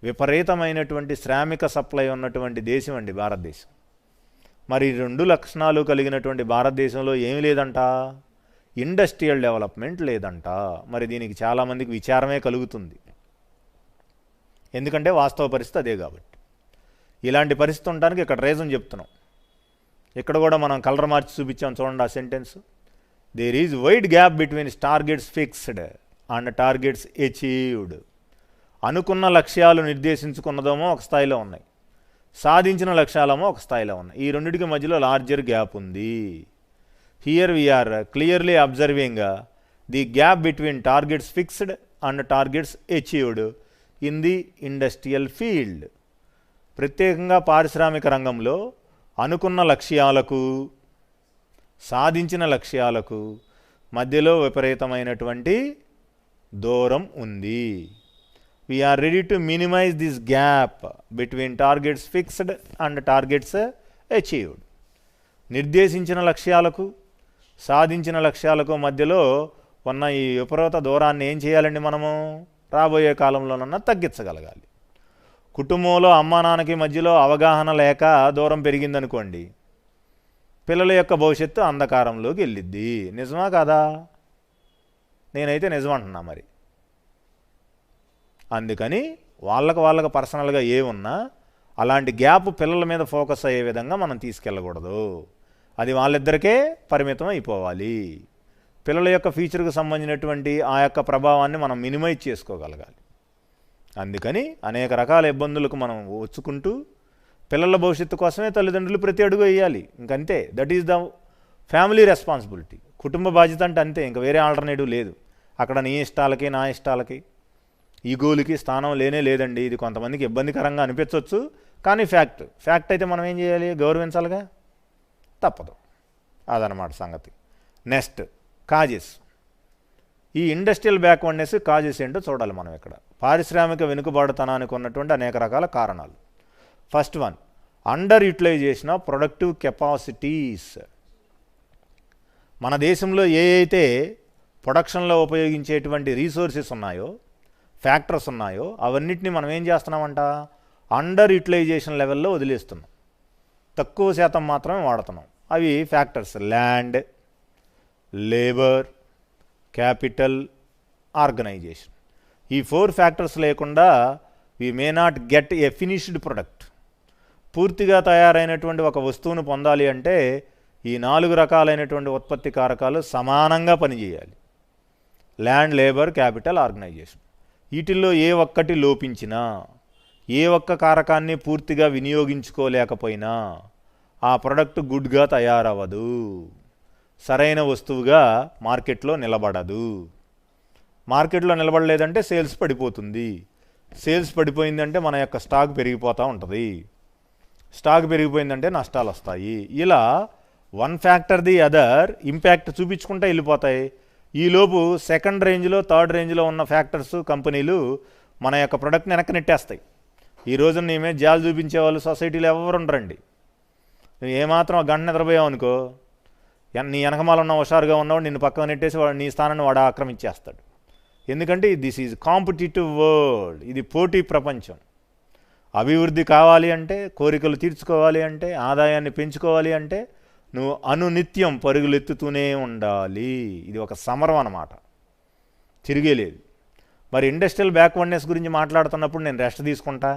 విపరీతమైనటువంటి శ్రామిక సప్లై ఉన్నటువంటి దేశం అండి భారతదేశం. మరి 2 లక్షణాలు కలిగినటువంటి భారతదేశంలో ఏమి లేదంట, ఇండస్ట్రియల్ డెవలప్మెంట్ లేదంట. మరి దీనికి చాలామందికి విచారమే కలుగుతుంది, ఎందుకంటే వాస్తవ పరిస్థితి అదే కాబట్టి. ఇలాంటి పరిస్థితి ఉండడానికి ఇక్కడ రీజన్ చెప్తున్నాం. ఇక్కడ కూడా మనం కలర్ మార్చి చూపించాం చూడండి ఆ sentence. There is wide gap between targets fixed and targets achieved. అనుకున్న లక్ష్యాలు నిర్దేశించుకున్నదేమో ఒక స్థాయిలో ఉన్నాయి, సాధించిన లక్ష్యాలేమో ఒక స్థాయిలో ఉన్నాయి. ఈ రెండింటికి మధ్యలో లార్జర్ గ్యాప్ ఉంది. Here we are clearly observing the gap between targets fixed and targets achieved in the industrial field. ప్రత్యేకంగా పారిశ్రామిక రంగంలో అనుకున్న లక్ష్యాలకు సాధించిన లక్ష్యాలకు మధ్యలో విపరీతమైనటువంటి దూరం ఉంది. We are ready to minimize this gap between targets fixed and targets achieved. నిర్దేశించిన లక్ష్యాలకు సాధించిన లక్ష్యాలకు మధ్యలో ఉన్న ఈ విపరీత దూరాన్ని ఏం చేయాలండి మనము రాబోయే కాలంలోనన్నా తగ్గించగలగాలి. కుటుంబంలో అమ్మా నాన్నకి మధ్యలో అవగాహన లేక దూరం పెరిగిందనుకోండి, పిల్లల యొక్క భవిష్యత్తు అంధకారంలోకి వెళ్ళిద్ది. నిజమా కాదా? నేనైతే నిజమంటున్నా. మరి అందుకని వాళ్ళకు పర్సనల్గా ఏమున్నా అలాంటి గ్యాప్ పిల్లల మీద ఫోకస్ అయ్యే విధంగా మనం తీసుకెళ్ళకూడదు. అది వాళ్ళిద్దరికే పరిమితం అయిపోవాలి. పిల్లల యొక్క ఫ్యూచర్కు సంబంధించినటువంటి ఆ యొక్క ప్రభావాన్ని మనం మినిమైజ్ చేసుకోగలగాలి. అందుకని అనేక రకాల ఇబ్బందులకు మనం వచ్చుకుంటూ పిల్లల భవిష్యత్తు కోసమే తల్లిదండ్రులు ప్రతి అడుగు వేయాలి. ఇంకంతే. That is the family responsibility. కుటుంబ బాధ్యత అంటే అంతే, ఇంకా వేరే ఆల్టర్నేటివ్ లేదు. అక్కడ నీ ఇష్టాలకి నా ఇష్టాలకి ఈగోలకి స్థానం లేదండి. ఇది కొంతమందికి ఇబ్బందికరంగా అనిపించవచ్చు, కానీ ఫ్యాక్ట్ అయితే మనం ఏం చేయాలి? గౌరవించాలిగా, తప్పదు. అదనమాట సంగతి. Next causes. ఈ ఇండస్ట్రియల్ బ్యాక్వర్డ్నెస్ కాజెస్ ఏంటో చూడాలి మనం ఇక్కడ. పారిశ్రామిక వెనుకబాటుతనానికి ఉన్నటువంటి అనేక రకాల కారణాలు. First one, under utilization of productive capacities. మన దేశంలో ఏ అయితే ప్రొడక్షన్లో ఉపయోగించేటువంటి రీసోర్సెస్ ఉన్నాయో, ఫ్యాక్టర్స్ ఉన్నాయో, అవన్నిటిని మనం ఏం చేస్తున్నామంట? అండర్ యూటిలైజేషన్ లెవెల్లో వదిలేస్తున్నాం. తక్కువ శాతం మాత్రమే వాడుతున్నాం. అవి factors: land, labour, capital, organization. ఈ 4 ఫ్యాక్టర్స్ లేకుండా we may not get a finished product. పూర్తిగా తయారైనటువంటి ఒక వస్తువును పొందాలి అంటే ఈ 4 రకాలైనటువంటి ఉత్పత్తి కారకాలు సమానంగా పనిచేయాలి. Land, labour, capital, organization. వీటిల్లో ఏ ఒక్కటి లోపించినా, ఏ ఒక్క కారకాన్ని పూర్తిగా వినియోగించుకోలేకపోయినా ఆ ప్రోడక్ట్ గుడ్గా తయారవ్వదు, సరైన వస్తువుగా మార్కెట్లో నిలబడదు. మార్కెట్లో నిలబడలేదంటే సేల్స్ పడిపోతుంది. సేల్స్ పడిపోయిందంటే మన యొక్క స్టాక్ పెరిగిపోతూ ఉంటుంది. స్టాక్ పెరిగిపోయిందంటే నష్టాలు వస్తాయి. ఇలా one factor the other impact చూపించుకుంటూ వెళ్ళిపోతాయి. ఈలోపు సెకండ్ రేంజ్లో, థర్డ్ రేంజ్లో ఉన్న ఫ్యాక్టర్స్, కంపెనీలు మన యొక్క ప్రొడక్ట్ని వెనక్కి నెట్టేస్తాయి. ఈ రోజున నీ మీద జాలు చూపించే వాళ్ళు సొసైటీలో ఎవరు ఉండరండి. నువ్వు ఏమాత్రం గంట నిద్రపోయావు అనుకో, నీ వెనకమాల ఉన్న హుషారుగా ఉన్నవాడు నిన్ను పక్కన నెట్టేసి వాడు నీ స్థానాన్ని వాడు ఆక్రమించేస్తాడు. ఎందుకంటే దిస్ ఈజ్ కాంపిటీటివ్ వరల్డ్. ఇది పోటీ ప్రపంచం. అభివృద్ధి కావాలి అంటే, కోరికలు తీర్చుకోవాలి అంటే, ఆదాయాన్ని పెంచుకోవాలి అంటే నువ్వు అనునిత్యం పరుగులెత్తుతూనే ఉండాలి. ఇది ఒక సమరం అన్నమాట, తిరిగేలేదు. మరి ఇండస్ట్రియల్ బ్యాక్వర్డ్నెస్ గురించి మాట్లాడుతున్నప్పుడు నేను రెస్ట్ తీసుకుంటా,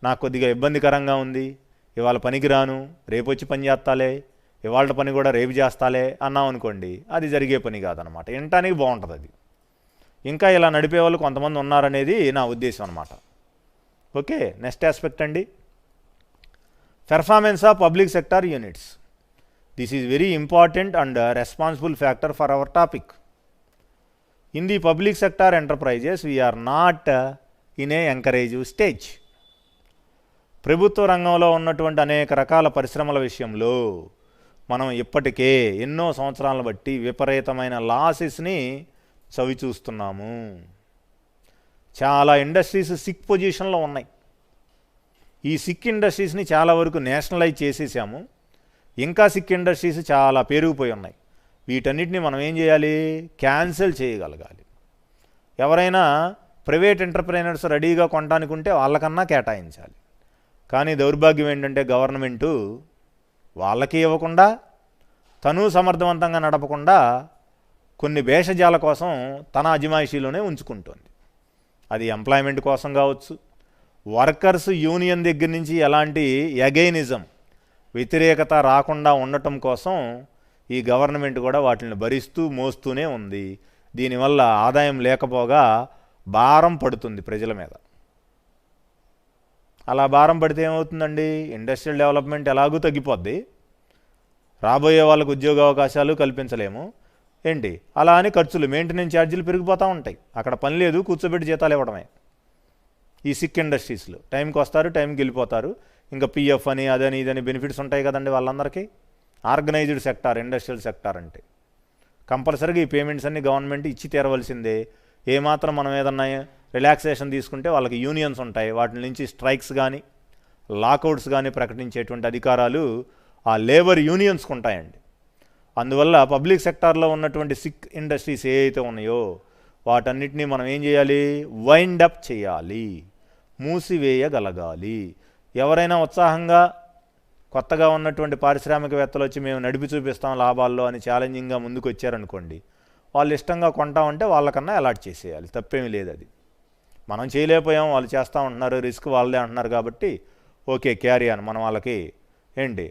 నాకు కొద్దిగా ఇబ్బందికరంగా ఉంది, ఇవాళ పనికి రాను, రేపు వచ్చి పని చేస్తాలే, ఇవాళ పని కూడా రేపు చేస్తాలే అన్నాం అనుకోండి, అది జరిగే పని కాదనమాట. వినటానికి బాగుంటుంది అది. ఇంకా ఇలా నడిపే వాళ్ళు కొంతమంది ఉన్నారనేది నా ఉద్దేశం అనమాట. ఓకే, నెక్స్ట్ ఆస్పెక్ట్ అండి, performance of public sector units. This is very important and responsible factor for our topic. In the public sector enterprises we are not in a encouraging stage. ప్రభుత్వ రంగంలో ఉన్నటువంటి అనేక రకాల పరిశ్రమల విషయంలో మనం ఇప్పటికే ఎన్నో సంవత్సరాలను బట్టి విపరీతమైన లాసెస్ని చవి చూస్తున్నాము. చాలా ఇండస్ట్రీస్ సిక్ పొజిషన్లో ఉన్నాయి. ఈ సిక్ ఇండస్ట్రీస్ని చాలా వరకు నేషనలైజ్ చేసేసాము. ఇంకా సిక్ ఇండస్ట్రీస్ చాలా పెరిగిపోయి ఉన్నాయి. వీటన్నిటిని మనం ఏం చేయాలి? క్యాన్సిల్ చేయగలగాలి. ఎవరైనా ప్రైవేట్ ఎంటర్ప్రైనర్స్ రెడీగా కొనడానికి ఉంటే వాళ్ళకన్నా కేటాయించాలి. కానీ దౌర్భాగ్యం ఏంటంటే గవర్నమెంటు వాళ్ళకి ఇవ్వకుండా, తను సమర్థవంతంగా నడపకుండా కొన్ని భేషజాల కోసం తన అజమాయిషీలోనే ఉంచుకుంటుంది. అది ఎంప్లాయ్మెంట్ కోసం కావచ్చు, వర్కర్స్ యూనియన్ దగ్గర నుంచి ఎలాంటి ఎగైనిజం, వ్యతిరేకత రాకుండా ఉండటం కోసం ఈ గవర్నమెంట్ కూడా వాటిని భరిస్తూ మోస్తూనే ఉంది. దీనివల్ల ఆదాయం లేకపోగా భారం పడుతుంది ప్రజల మీద. అలా భారం పడితే ఏమవుతుందండి? ఇండస్ట్రియల్ డెవలప్మెంట్ ఎలాగూ తగ్గిపోద్ది. రాబోయే వాళ్ళకు ఉద్యోగ అవకాశాలు కల్పించలేము. ఏంటి అలా అని ఖర్చులు, మెయింటెనెన్స్ ఛార్జీలు పెరిగిపోతూ ఉంటాయి. అక్కడ పని లేదు, కూర్చోబెట్టి జీతాలు ఇవ్వడమే. ఈ సిక్ ఇండస్ట్రీస్లో టైంకి వస్తారు, టైంకి వెళ్ళిపోతారు. ఇంకా పిఎఫ్ అని అదని ఇదని బెనిఫిట్స్ ఉంటాయి కదండి వాళ్ళందరికీ. ఆర్గనైజ్డ్ సెక్టార్, ఇండస్ట్రియల్ సెక్టార్ అంటే కంపల్సరీగా ఈ పేమెంట్స్ అన్ని గవర్నమెంట్ ఇచ్చి తీరవలసిందే. ఏమాత్రం మనం ఏదన్నా రిలాక్సేషన్ తీసుకుంటే వాళ్ళకి యూనియన్స్ ఉంటాయి, వాటి నుంచి స్ట్రైక్స్ కానీ లాకౌట్స్ కానీ ప్రకటించేటువంటి అధికారాలు ఆ లేబర్ యూనియన్స్కి ఉంటాయండి. అందువల్ల పబ్లిక్ సెక్టార్లో ఉన్నటువంటి సిక్ ఇండస్ట్రీస్ ఏ అయితే ఉన్నాయో వాటన్నిటినీ మనం ఏం చేయాలి, వైండప్ చేయాలి, మూసివేయగలగాలి. ఎవరైనా ఉత్సాహంగా కొత్తగా ఉన్నటువంటి పారిశ్రామికవేత్తలు వచ్చి మేము నడిపి చూపిస్తాం లాభాల్లో అని ఛాలెంజింగ్గా ముందుకు వచ్చారనుకోండి, వాళ్ళు ఇష్టంగా కొంటామంటే వాళ్ళకన్నా అలాట్ చేసేయాలి, తప్పేమీ లేదు. అది మనం చేయలేకపోయాం, వాళ్ళు చేస్తూ ఉంటున్నారు, రిస్క్ వాళ్ళదే అంటున్నారు కాబట్టి ఓకే క్యారీ అని మనం వాళ్ళకి ఏంటి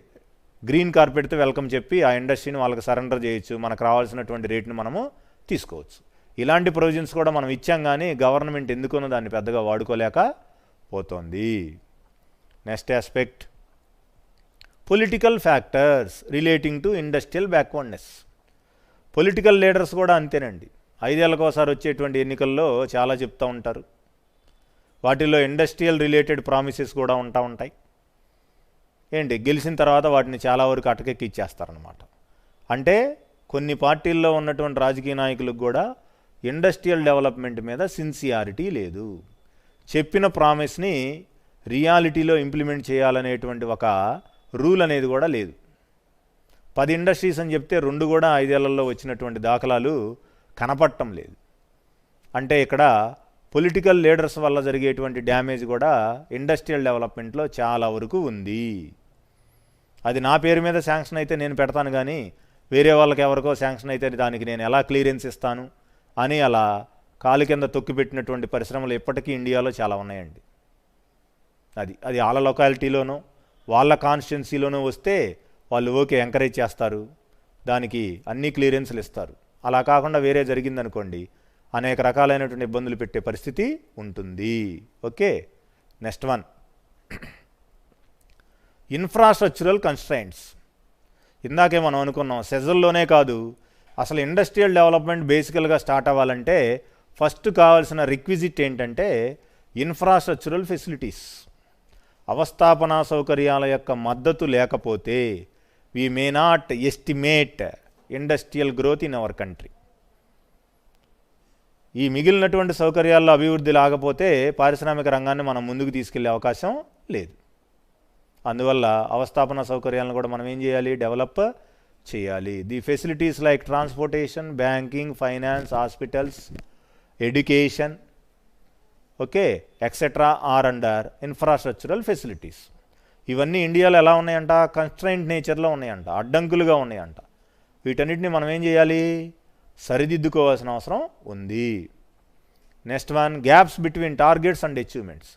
గ్రీన్ కార్పెట్తో వెల్కమ్ చెప్పి ఆ ఇండస్ట్రీని వాళ్ళకి సరెండర్ చేయొచ్చు, మనకు రావాల్సినటువంటి రేట్ని మనము తీసుకోవచ్చు. ఇలాంటి ప్రొవిజన్స్ కూడా మనం ఇచ్చాం, కానీ గవర్నమెంట్ ఎందుకునో దాన్ని పెద్దగా వాడుకోలేకపోతోంది. Next aspect, political factors relating to industrial backwardness. Political leaders కూడా అంతేనండి. 5 ఏళ్ళకోసారి వచ్చేటువంటి ఎన్నికల్లో చాలా చెప్తూ ఉంటారు. వాటిల్లో ఇండస్ట్రియల్ రిలేటెడ్ ప్రామిసెస్ కూడా ఉంటాయి. ఏంటి గెలిచిన తర్వాత వాటిని చాలా వరకు అటకెక్కి ఇచ్చేస్తారనమాట. అంటే కొన్ని పార్టీల్లో ఉన్నటువంటి రాజకీయ నాయకులకు కూడా ఇండస్ట్రియల్ డెవలప్మెంట్ మీద సిన్సియారిటీ లేదు. చెప్పిన ప్రామిస్ని రియాలిటీలో ఇంప్లిమెంట్ చేయాలనేటువంటి ఒక రూల్ అనేది కూడా లేదు. 10 ఇండస్ట్రీస్ అని చెప్తే 2 కూడా 5 ఏళ్లలో వచ్చినటువంటి దాఖలాలు కనపడటం లేదు. అంటే ఇక్కడ పొలిటికల్ లీడర్స్ వల్ల జరిగేటువంటి డ్యామేజ్ కూడా ఇండస్ట్రియల్ డెవలప్మెంట్లో చాలా వరకు ఉంది. అది నా పేరు మీద శాంక్షన్ అయితే నేను పెడతాను, కానీ వేరే వాళ్ళకి ఎవరికో శాంక్షన్ అయితే దానికి నేను ఎలా క్లియరెన్స్ ఇస్తాను అని అలా కాలు కింద తొక్కిపెట్టినటువంటి పరిశ్రమలు ఇప్పటికీ ఇండియాలో చాలా ఉన్నాయండి. అది వాళ్ళ లొకాలిటీలోనూ వాళ్ళ కాన్స్టిట్యున్సీలోనూ వస్తే వాళ్ళు ఓకే ఎంకరేజ్ చేస్తారు, దానికి అన్ని క్లియరెన్స్లు ఇస్తారు. అలా కాకుండా వేరే జరిగిందనుకోండి అనేక రకాలైనటువంటి ఇబ్బందులు పెట్టే పరిస్థితి ఉంటుంది. Okay, next one, infrastructural constraints. ఇందాకే మనం అనుకున్నాం సెజల్లోనే కాదు, అసలు ఇండస్ట్రియల్ డెవలప్మెంట్ బేసికల్గా స్టార్ట్ అవ్వాలంటే ఫస్ట్ కావాల్సిన రిక్విజిట్ ఏంటంటే ఇన్ఫ్రాస్ట్రక్చరల్ ఫెసిలిటీస్. అవస్థాపనా సౌకర్యాల యొక్క మద్దతు లేకపోతే we may not estimate industrial growth in our country. ఈ మిగిలినటువంటి సౌకర్యాల్లో అభివృద్ధి లేకపోతే పారిశ్రామిక రంగాన్ని మనం ముందుకు తీసుకెళ్లే అవకాశం లేదు. అందువల్ల అవస్థాపన సౌకర్యాలను కూడా మనం ఏం చేయాలి, డెవలప్ చేయాలి. The facilities like transportation, banking, finance, hospitals, education, okay etcetera or under infrastructural facilities. ఇవన్నీ ఇండియాలో ఎలా ఉన్నాయంట, కన్స్ట్రైంట్ నేచర్లో ఉన్నాయంట, అడ్డంకులుగా ఉన్నాయంట. వీటన్నిటిని మనం ఏం చేయాలి, సరిదిద్దుకోవాల్సిన అవసరం ఉంది. Next one, gaps between targets and achievements.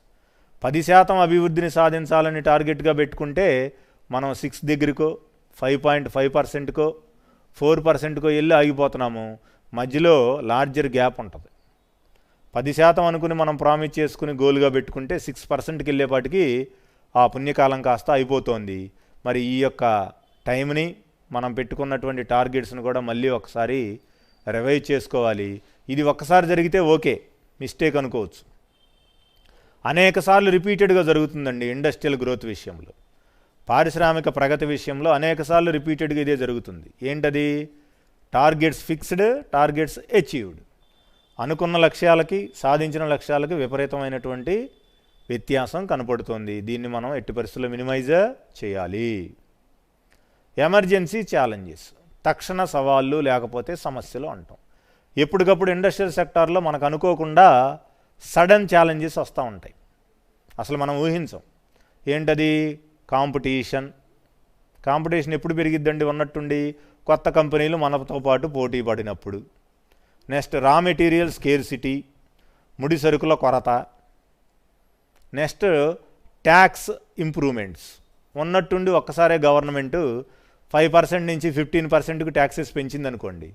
10% అభివృద్ధిని సాధించాలని టార్గెట్గా పెట్టుకుంటే మనం 6 దగ్గరకో 5.5%కో 4%కో వెళ్ళి ఆగిపోతున్నాము. మధ్యలో లార్జర్ గ్యాప్ ఉంటుంది. 10% అనుకుని మనం ప్రామిస్ చేసుకుని గోల్గా పెట్టుకుంటే 6%కి వెళ్ళేపాటికి ఆ పుణ్యకాలం కాస్త అయిపోతుంది. మరి ఈ యొక్క టైంని మనం పెట్టుకున్నటువంటి టార్గెట్స్ని కూడా మళ్ళీ ఒకసారి రివైజ్ చేసుకోవాలి. ఇది ఒక్కసారి జరిగితే ఓకే, మిస్టేక్ అనుకోవచ్చు. అనేక సార్లు రిపీటెడ్గా జరుగుతుందండి ఇండస్ట్రియల్ గ్రోత్ విషయంలో, పారిశ్రామిక ప్రగతి విషయంలో అనేక సార్లు రిపీటెడ్గా ఇదే జరుగుతుంది. ఏంటది, టార్గెట్స్ ఫిక్స్డ్, టార్గెట్స్ అచీవ్డ్. అనుకున్న లక్ష్యాలకి సాధించిన లక్ష్యాలకి విపరీతమైనటువంటి వ్యత్యాసం కనపడుతుంది. దీన్ని మనం ఎట్టి పరిస్థితుల్లో మినిమైజ్ చేయాలి. ఎమర్జెన్సీ ఛాలెంజెస్, తక్షణ సవాళ్ళు లేకపోతే సమస్యలు అంటాం. ఎప్పటికప్పుడు ఇండస్ట్రియల్ సెక్టార్లో మనకు అనుకోకుండా సడన్ ఛాలెంజెస్ వస్తూ ఉంటాయి, అసలు మనం ఊహించం. ఏంటది, కాంపిటీషన్ ఎప్పుడు పెరిగిద్దండి, ఉన్నట్టుండి కొత్త కంపెనీలు మనతో పాటు పోటీ పడినప్పుడు. నెక్స్ట్ రా మెటీరియల్ స్కేర్సిటీ, ముడి సరుకుల కొరత. నెక్స్ట్ ట్యాక్స్ ఇంప్రూవ్మెంట్స్, ఉన్నట్టుండి ఒక్కసారే గవర్నమెంటు 5% నుంచి 15%కు ట్యాక్సెస్ పెంచిందనుకోండి.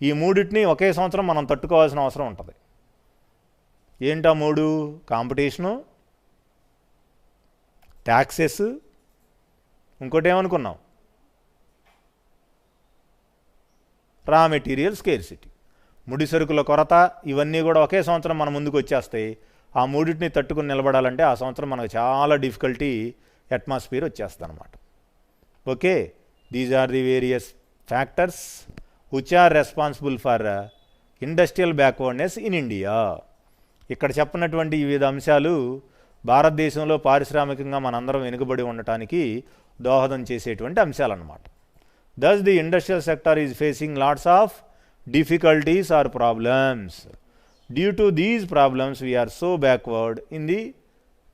ఈ మూడింటిని ఒకే సంవత్సరం మనం తట్టుకోవాల్సిన అవసరం ఉంటుంది. ఏంటా మూడు, కాంపిటీషను, ట్యాక్సెస్, ఇంకోటి ఏమనుకున్నాం రా మెటీరియల్ స్కేర్సిటీ, ముడి సరుకుల కొరత, ఇవన్నీ కూడా ఒకే సంవత్సరం మన ముందుకు వచ్చేస్తాయి. ఆ మూడింటిని తట్టుకుని నిలబడాలంటే ఆ సంవత్సరం మనకు చాలా డిఫికల్టీ అట్మాస్ఫియర్ వచ్చేస్తుంది అనమాట. Okay, these are the various factors which are responsible for industrial backwardness in India. ఇక్కడ చెప్పినటువంటి వివిధ అంశాలు భారతదేశంలో పారిశ్రామికంగా మనందరం వెనుకబడి ఉండటానికి దోహదం చేసేటువంటి అంశాలన్నమాట. Thus the industrial sector is facing lots of difficulties or problems. Due to these problems we are so backward in the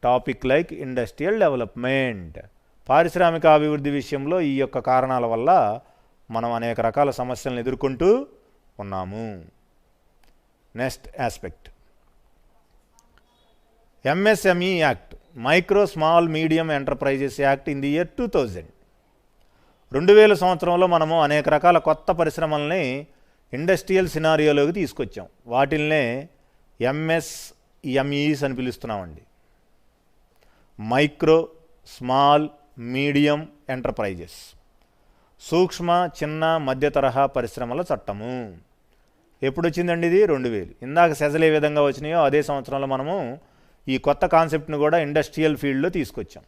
topic like industrial development. పారిశ్రామిక అభివృద్ధి విషయంలో ఈ యొక్క కారణాల వల్ల మనం అనేక రకాల సమస్యలను ఎదుర్కొంటూ ఉన్నాము. Next aspect, MSME act, micro small medium enterprises act in the year 2000. 2000 సంవత్సరంలో మనము అనేక రకాల కొత్త పరిశ్రమల్ని ఇండస్ట్రియల్ సినారియోలోకి తీసుకొచ్చాం. వాటిల్నే ఎంఎస్ఎంఈస్ అని పిలుస్తున్నామండి. మైక్రో స్మాల్ మీడియం ఎంటర్ప్రైజెస్, సూక్ష్మ చిన్న మధ్య తరహా పరిశ్రమల చట్టము. ఎప్పుడు వచ్చిందండి ఇది? 2000. ఇందాక సెజలు ఏ విధంగా వచ్చినాయో అదే సంవత్సరంలో మనము ఈ కొత్త కాన్సెప్ట్ను కూడా ఇండస్ట్రియల్ ఫీల్డ్లో తీసుకొచ్చాం.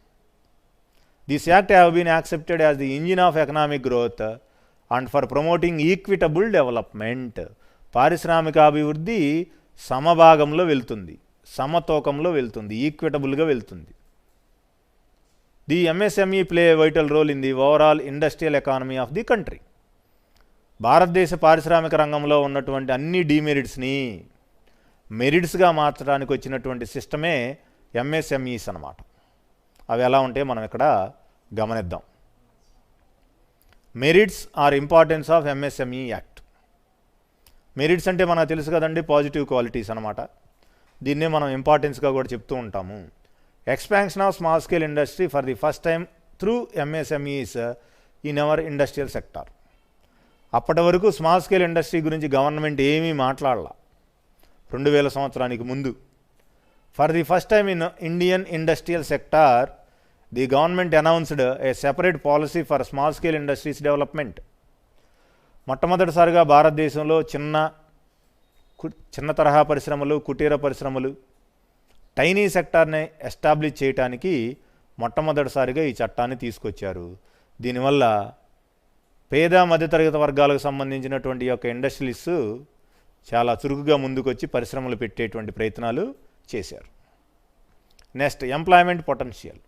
This act have been accepted as the engine of economic growth and for promoting equitable development. పారిశ్రామిక అభివృద్ధి సమభాగంలో వెళ్తుంది, సమతూకంలో వెళ్తుంది, ఈక్విటబుల్గా వెళ్తుంది. The MSME play vital role in the overall industrial economy of the country. భారతదేశ పారిశ్రామిక రంగంలో ఉన్నటువంటి అన్ని డీమెరిట్స్ని మెరిట్స్గా మార్చడానికి వచ్చినటువంటి సిస్టమే ఎంఎస్ఎంఈస్ అన్నమాట. అవి ఎలా ఉంటే మనం ఇక్కడ గమనిద్దాం. Merits or importance of MSME act. Merits అంటే మనకు తెలుసు కదండి, పాజిటివ్ క్వాలిటీస్ అనమాట. దీన్నే మనం ఇంపార్టెన్స్గా కూడా చెప్తూ ఉంటాము. Expansion of small scale industry for the first time through MSMEs in our industrial sector. అప్పటి వరకు స్మాల్ స్కేల్ ఇండస్ట్రీ గురించి గవర్నమెంట్ ఏమీ మాట్లాడాల 2000 సంవత్సరానికి ముందు. For the first time in Indian industrial sector the government announced a separate policy for small scale industries development. మొట్టమొదటిసారిగా భారతదేశంలో చిన్న తరహా పరిశ్రమలు, కుటీర పరిశ్రమలు, టైనీ సెక్టార్ని ఎస్టాబ్లిష్ చేయడానికి మొట్టమొదటిసారిగా ఈ చట్టాన్ని తీసుకొచ్చారు. దీనివల్ల పేద మధ్యతరగతి వర్గాలకు సంబంధించినటువంటి యొక్క ఇండస్ట్రియలిస్టు చాలా చురుకుగా ముందుకొచ్చి పరిశ్రమలు పెట్టేటువంటి ప్రయత్నాలు చేశారు. Next, employment potential.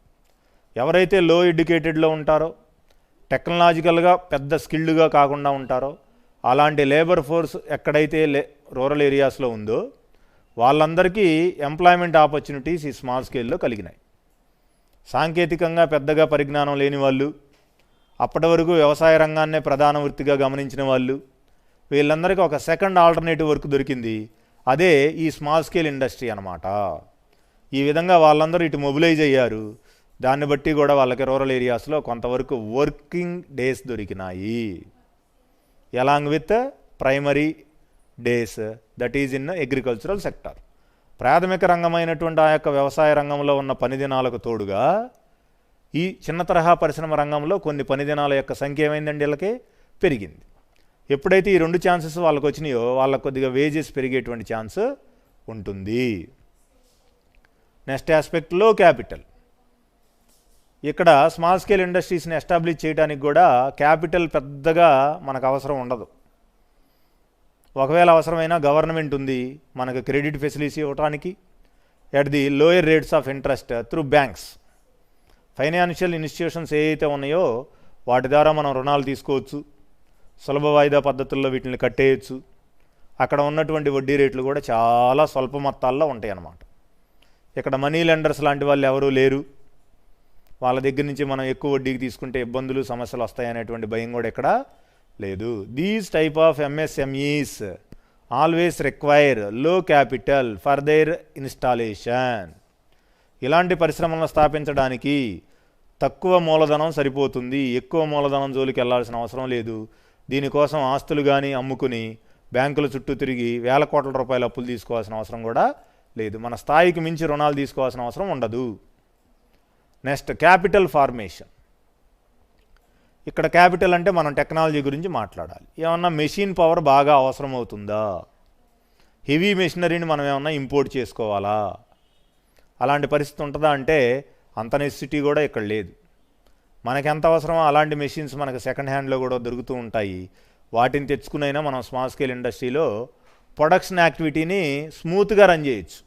ఎవరైతే లో ఎడ్యుకేటెడ్లో ఉంటారో, టెక్నాలజికల్గా పెద్ద స్కిల్డ్గా కాకుండా ఉంటారో, అలాంటి లేబర్ ఫోర్స్ ఎక్కడైతే రూరల్ ఏరియాస్లో ఉందో వాళ్ళందరికీ ఎంప్లాయ్మెంట్ ఆపర్చునిటీస్ ఈ స్మాల్ స్కేల్లో కలిగినాయి. సాంకేతికంగా పెద్దగా పరిజ్ఞానం లేని వాళ్ళు, అప్పటి వరకు వ్యవసాయ రంగాన్నే ప్రధాన వృత్తిగా గమనించిన వాళ్ళు, వీళ్ళందరికీ ఒక సెకండ్ ఆల్టర్నేటివ్ వర్క్ దొరికింది. అదే ఈ స్మాల్ స్కేల్ ఇండస్ట్రీ అన్నమాట. ఈ విధంగా వాళ్ళందరూ ఇటు మొబిలైజ్ అయ్యారు. దాన్ని బట్టి కూడా వాళ్ళకి రూరల్ ఏరియాస్లో కొంతవరకు వర్కింగ్ డేస్ దొరికినాయి, along with primary days that is in agricultural sector. ప్రాథమిక రంగమైనటువంటి ఆ యొక్క వ్యవసాయ రంగంలో ఉన్న పని దినాలకు తోడుగా ఈ చిన్న తరహా పరిశ్రమ రంగంలో కొన్ని పని దినాల యొక్క సంఖ్య ఏమైందండి, వీళ్ళకి పెరిగింది. ఎప్పుడైతే ఈ 2 ఛాన్సెస్ వాళ్ళకు వచ్చినాయో వాళ్ళకు కొద్దిగా వేజెస్ పెరిగేటువంటి ఛాన్స్ ఉంటుంది. నెక్స్ట్ ఆస్పెక్ట్, లో క్యాపిటల్. ఇక్కడ స్మాల్ స్కేల్ ఇండస్ట్రీస్ని ఎస్టాబ్లిష్ చేయడానికి కూడా క్యాపిటల్ పెద్దగా మనకు అవసరం ఉండదు. ఒకవేళ అవసరమైనా గవర్నమెంట్ ఉంది మనకు క్రెడిట్ ఫెసిలిటీ ఇవ్వడానికి at the lower rates of interest through banks. Financial institutions ఏవైతే ఉన్నాయో వాటి ద్వారా మనం రుణాలు తీసుకోవచ్చు, సులభ వాయిదా పద్ధతుల్లో వీటిని కట్టేయచ్చు. అక్కడ ఉన్నటువంటి వడ్డీ రేట్లు కూడా చాలా స్వల్ప మొత్తాల్లో ఉంటాయి అన్నమాట. ఇక్కడ మనీ లెండర్స్ లాంటి వాళ్ళు ఎవరూ లేరు. వాళ్ళ దగ్గర నుంచి మనం ఎక్కువ వడ్డీకి తీసుకుంటే ఇబ్బందులు, సమస్యలు వస్తాయనేటువంటి భయం కూడా ఇక్కడ లేదు. These type of MSMEs always require లో క్యాపిటల్ ఫర్ దేర్ ఇన్స్టాలేషన్. ఇలాంటి పరిశ్రమలను స్థాపించడానికి తక్కువ మూలధనం సరిపోతుంది, ఎక్కువ మూలధనం జోలికి వెళ్లాల్సిన అవసరం లేదు. దీనికోసం ఆస్తులు కానీ అమ్ముకుని బ్యాంకుల చుట్టూ తిరిగి వేల కోట్ల రూపాయల అప్పులు తీసుకోవాల్సిన అవసరం కూడా లేదు. మన స్థాయికి మించి రుణాలు తీసుకోవాల్సిన అవసరం ఉండదు. Next, capital formation. ఇక్కడ క్యాపిటల్ అంటే మనం టెక్నాలజీ గురించి మాట్లాడాలి. ఏమన్నా మెషిన్ పవర్ బాగా అవసరం అవుతుందా, హెవీ మెషినరీని మనం ఏమన్నా ఇంపోర్ట్ చేసుకోవాలా, అలాంటి పరిస్థితి ఉంటుందా అంటే అంత నెసెసిటీ కూడా ఇక్కడ లేదు. మనకి ఎంత అవసరమో అలాంటి మెషిన్స్ మనకు సెకండ్ హ్యాండ్లో కూడా దొరుకుతూ ఉంటాయి. వాటిని తెచ్చుకునైనా మనం స్మాల్ స్కేల్ ఇండస్ట్రీలో ప్రొడక్షన్ యాక్టివిటీని స్మూత్గా రన్ చేయొచ్చు.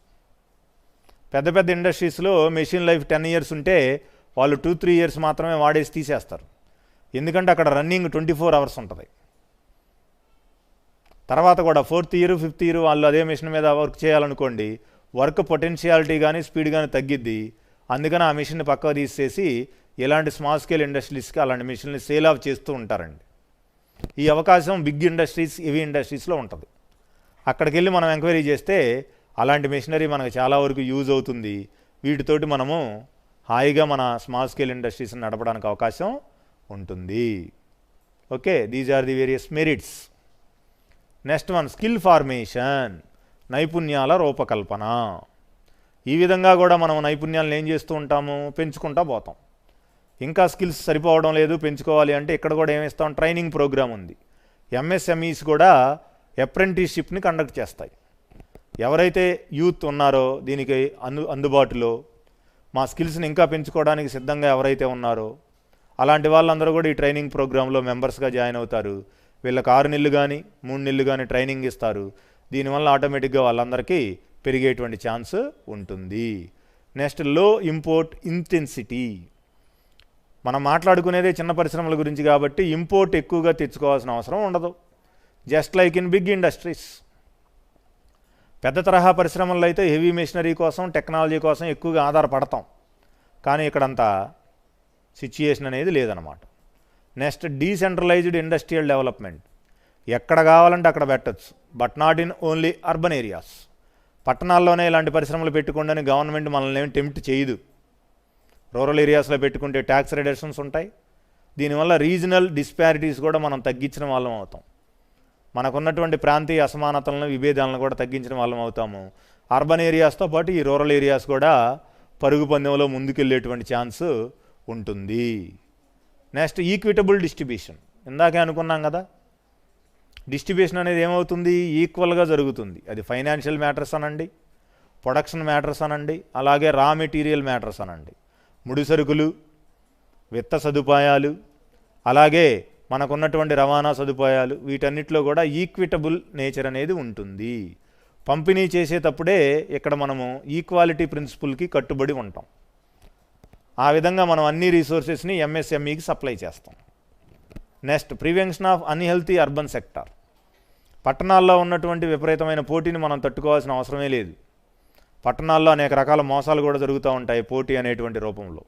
పెద్ద పెద్ద ఇండస్ట్రీస్లో మెషిన్ లైఫ్ 10 years ఉంటే వాళ్ళు 2-3 years మాత్రమే వాడేసి తీసేస్తారు. ఎందుకంటే అక్కడ రన్నింగ్ 24 hours ఉంటుంది. తర్వాత కూడా 4th year 5th year వాళ్ళు అదే మెషిన్ మీద వర్క్ చేయాలనుకోండి, వర్క్ పొటెన్షియాలిటీ కానీ స్పీడ్ కానీ తగ్గిద్ది. అందుకని ఆ మెషిన్ని పక్కకు తీసేసి ఇలాంటి స్మాల్ స్కేల్ ఇండస్ట్రీస్కి అలాంటి మెషిన్ని సేల్ ఆఫ్ చేస్తూ ఉంటారండి. ఈ అవకాశం బిగ్ ఇండస్ట్రీస్, హెవీ ఇండస్ట్రీస్లో ఉంటుంది. అక్కడికి వెళ్ళి మనం ఎంక్వైరీ చేస్తే అలాంటి మెషినరీ మనకు చాలా వరకు యూజ్ అవుతుంది. వీటితోటి మనము హాయిగా మన స్మాల్ స్కేల్ ఇండస్ట్రీస్ని నడపడానికి అవకాశం ఉంటుంది. Okay, these are the various merits. Next one, skill formation, నైపుణ్యాల రూపకల్పన. ఈ విధంగా కూడా మనం నైపుణ్యాలను ఏం చేస్తూ ఉంటాము, పెంచుకుంటూ పోతాం. ఇంకా స్కిల్స్ సరిపోవడం లేదు, పెంచుకోవాలి అంటే ఇక్కడ కూడా ఏమిస్తాం, ట్రైనింగ్ ప్రోగ్రామ్ ఉంది. ఎంఎస్ఎంఈస్ కూడా అప్రెంటిస్షిప్ని కండక్ట్ చేస్తాయి. ఎవరైతే యూత్ ఉన్నారో దీనికి అందుబాటులో మా స్కిల్స్ని ఇంకా పెంచుకోవడానికి సిద్ధంగా ఎవరైతే ఉన్నారో అలాంటి వాళ్ళందరూ కూడా ఈ ట్రైనింగ్ ప్రోగ్రాంలో మెంబర్స్గా జాయిన్ అవుతారు. వీళ్ళకి 6 నెలలు కానీ 3 నెలలు కానీ ట్రైనింగ్ ఇస్తారు. దీనివల్ల ఆటోమేటిక్గా వాళ్ళందరికీ పెరిగేటువంటి ఛాన్స్ ఉంటుంది. నెక్స్ట్, లో ఇంపోర్ట్ ఇంటెన్సిటీ. మనం మాట్లాడుకునేదే చిన్న పరిశ్రమల గురించి కాబట్టి ఇంపోర్ట్ ఎక్కువగా తెచ్చుకోవాల్సిన అవసరం ఉండదు. Just like in big industries. పెద్ద తరహా పరిశ్రమల్లో అయితే హెవీ మెషినరీ కోసం, టెక్నాలజీ కోసం ఎక్కువగా ఆధారపడతాం. కానీ ఇక్కడంత సిచ్యుయేషన్ అనేది లేదనమాట. Next, decentralized industrial development. ఎక్కడ కావాలంటే అక్కడ పెట్టచ్చు, but not in only urban areas. పట్టణాల్లోనే ఇలాంటి పరిశ్రమలు పెట్టుకోండి అని గవర్నమెంట్ మనల్ని ఏమి టెంప్ట్ చేయదు. రూరల్ ఏరియాస్లో పెట్టుకుంటే ట్యాక్స్ రిడక్షన్స్ ఉంటాయి. దీనివల్ల రీజనల్ డిస్పారిటీస్ కూడా మనం తగ్గించిన వాళ్ళం అవుతాం. మనకున్నటువంటి ప్రాంతీయ అసమానతలను, విభేదాలను కూడా తగ్గించిన వాళ్ళం అవుతాము. అర్బన్ ఏరియాస్తో పాటు ఈ రూరల్ ఏరియాస్ కూడా పరుగు పందెంలో ముందుకెళ్ళేటువంటి ఛాన్స్ ఉంటుంది. Next, equitable distribution. ఇందాకే అనుకున్నాం కదా, డిస్ట్రిబ్యూషన్ అనేది ఏమవుతుంది, ఈక్వల్గా జరుగుతుంది. అది ఫైనాన్షియల్ మ్యాటర్స్ అనండి, ప్రొడక్షన్ మ్యాటర్స్ అనండి, అలాగే రా మెటీరియల్ మ్యాటర్స్ అనండి, ముడి సరుకులు, విత్త సదుపాయాలు, అలాగే మనకున్నటువంటి రవాణా సదుపాయాలు, వీటన్నిటిలో కూడా ఈక్విటబుల్ నేచర్ అనేది ఉంటుంది. పంపిణీ చేసేటప్పుడే ఇక్కడ మనము ఈక్వాలిటీ ప్రిన్సిపల్కి కట్టుబడి ఉంటాం. ఆ విధంగా మనం అన్ని రీసోర్సెస్ని ఎంఎస్ఎంఈకి సప్లై చేస్తాం. Next, prevention of unhealthy urban sector. పట్టణాల్లో ఉన్నటువంటి విపరీతమైన పోటీని మనం తట్టుకోవాల్సిన అవసరమే లేదు. పట్టణాల్లో అనేక రకాల మోసాలు కూడా జరుగుతూ ఉంటాయి పోటీ అనేటువంటి రూపంలో.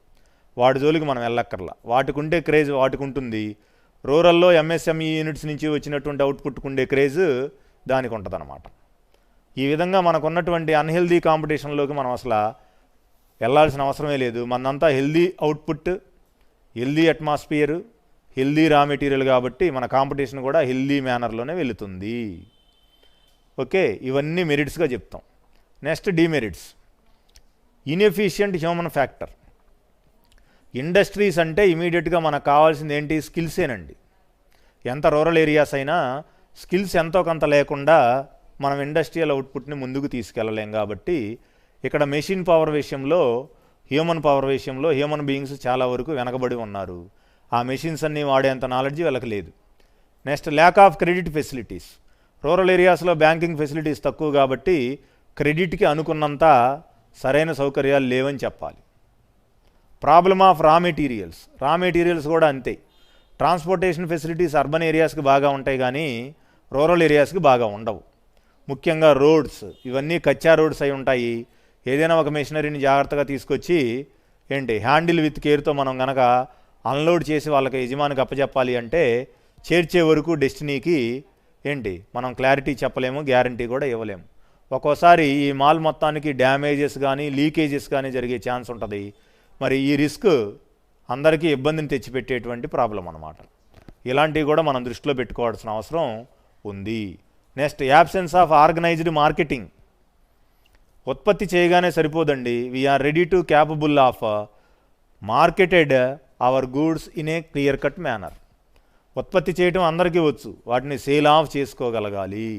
వాటి జోలికి మనం వెళ్ళక్కర్లా. వాటికి ఉండే క్రేజ్ వాటికి ఉంటుంది. రూరల్లో ఎంఎస్ఎంఈ యూనిట్స్ నుంచి వచ్చినటువంటి అవుట్పుట్కు ఉండే క్రేజ్ దానికి ఉంటుందన్నమాట. ఈ విధంగా మనకున్నటువంటి అన్హెల్దీ కాంపిటీషన్లోకి మనం అసలు వెళ్ళాల్సిన అవసరమే లేదు. మనంతా healthy output, healthy atmosphere, healthy raw material కాబట్టి మన కాంపిటీషన్ కూడా హెల్దీ మేనర్లోనే వెళుతుంది. ఓకే, ఇవన్నీ మెరిట్స్గా చెప్తాం. Next, demerits. Inefficient human factor. Industries అంటే ఇమీడియట్గా మనకు కావాల్సింది ఏంటి, స్కిల్సేనండి. ఎంత రూరల్ ఏరియాస్ అయినా స్కిల్స్ ఎంతో కొంత లేకుండా మనం ఇండస్ట్రియల్ అవుట్పుట్ని ముందుకు తీసుకెళ్ళలేం. కాబట్టి ఇక్కడ మెషిన్ పవర్ విషయంలో, హ్యూమన్ పవర్ విషయంలో హ్యూమన్ బీయింగ్స్ చాలా వరకు వెనకబడి ఉన్నారు. ఆ మెషిన్స్ అన్నీ వాడేంత నాలెడ్జ్ వాళ్ళకి లేదు. Next, lack of credit facilities. Rural ఏరియాస్లో బ్యాంకింగ్ ఫెసిలిటీస్ తక్కువ కాబట్టి క్రెడిట్కి అనుకున్నంత సరైన సౌకర్యాలు లేవని చెప్పాలి. ప్రాబ్లమ్ ఆఫ్ రా మెటీరియల్స్. రా మెటీరియల్స్ కూడా అంతే. ట్రాన్స్పోర్టేషన్ ఫెసిలిటీస్ అర్బన్ ఏరియాస్కి బాగా ఉంటాయి కానీ రూరల్ ఏరియాస్కి బాగా ఉండవు. ముఖ్యంగా రోడ్స్, ఇవన్నీ కచ్చా రోడ్స్ అయి ఉంటాయి. ఏదైనా ఒక మెషినరీని జాగ్రత్తగా తీసుకొచ్చి హ్యాండిల్ విత్ కేర్తో మనం కనుక అన్లోడ్ చేసి వాళ్ళకి యజమానికి అప్పచెప్పాలి అంటే చేర్చే వరకు డెస్టినీకి మనం క్లారిటీ చెప్పలేము, గ్యారంటీ కూడా ఇవ్వలేము. ఒక్కోసారి ఈ మాల్ మొత్తానికి డ్యామేజెస్ కానీ లీకేజెస్ కానీ జరిగే ఛాన్స్ ఉంటుంది. మరి ఈ రిస్క్ అందరికీ ఇబ్బందిని తెచ్చిపెట్టేటువంటి ప్రాబ్లం అన్నమాట. ఇలాంటివి కూడా మనం దృష్టిలో పెట్టుకోవాల్సిన అవసరం ఉంది. Next, absence of organized marketing. ఉత్పత్తి చేయగానే సరిపోదండి. We are ready to capable of marketed our goods in a clear cut manner. ఉత్పత్తి చేయటం అందరికీ వచ్చు, వాటిని సేల్ ఆఫ్ చేసుకోగలగాలి,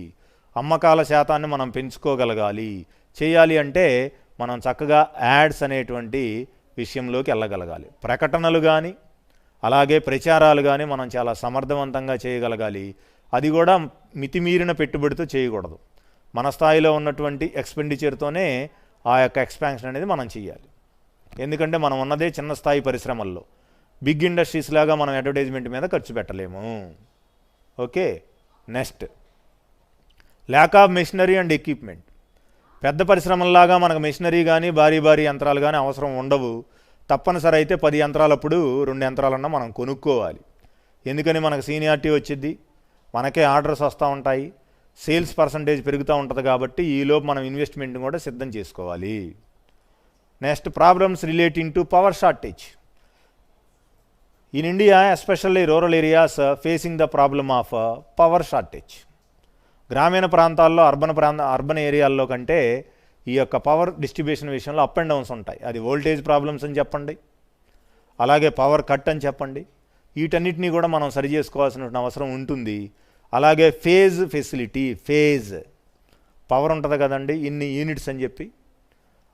అమ్మకాల శాతాన్ని మనం పెంచుకోగలగాలి. చేయాలి అంటే మనం చక్కగా యాడ్స్ అనేటువంటి విషయంలోకి వెళ్ళగలగాలి. ప్రకటనలు కానీ అలాగే ప్రచారాలు కానీ మనం చాలా సమర్థవంతంగా చేయగలగాలి. అది కూడా మితిమీరిన పెట్టుబడితో చేయకూడదు. మన స్థాయిలో ఉన్నటువంటి ఎక్స్పెండిచర్తోనే ఆ యొక్క ఎక్స్పాన్షన్ అనేది మనం చేయాలి. ఎందుకంటే మనం ఉన్నదే చిన్న స్థాయి పరిశ్రమల్లో, బిగ్ ఇండస్ట్రీస్ లాగా మనం అడ్వర్టైజ్మెంట్ మీద ఖర్చు పెట్టలేము. Okay, next lack of machinery and equipment. పెద్ద పరిశ్రమల్లాగా మనకు మెషినరీ కానీ భారీ భారీ యంత్రాలు కానీ అవసరం ఉండవు. తప్పనిసరి అయితే 10 యంత్రాలప్పుడు 2 యంత్రాలన్నా మనం కొనుక్కోవాలి. ఎందుకని మనకు సీనియారిటీ వచ్చింది, మనకే ఆర్డర్స్ వస్తూ ఉంటాయి, సేల్స్ పర్సంటేజ్ పెరుగుతూ ఉంటుంది. కాబట్టి ఈలోపు మనం ఇన్వెస్ట్మెంట్ కూడా సిద్ధం చేసుకోవాలి. Next problems relating to power shortage. In India especially rural areas facing the problem of power shortage. గ్రామీణ ప్రాంతాల్లో అర్బన్ ఏరియాల్లో కంటే ఈ యొక్క పవర్ డిస్ట్రిబ్యూషన్ విషయంలో అప్ అండ్ డౌన్స్ ఉంటాయి. అది వోల్టేజ్ ప్రాబ్లమ్స్ అని చెప్పండి, అలాగే పవర్ కట్ అని చెప్పండి. వీటన్నిటినీ కూడా మనం సరి చేసుకోవాల్సిన అవసరం ఉంటుంది. అలాగే ఫేజ్ ఫెసిలిటీ, ఫేజ్ పవర్ ఉంటుంది కదండి, ఇన్ని యూనిట్స్ అని చెప్పి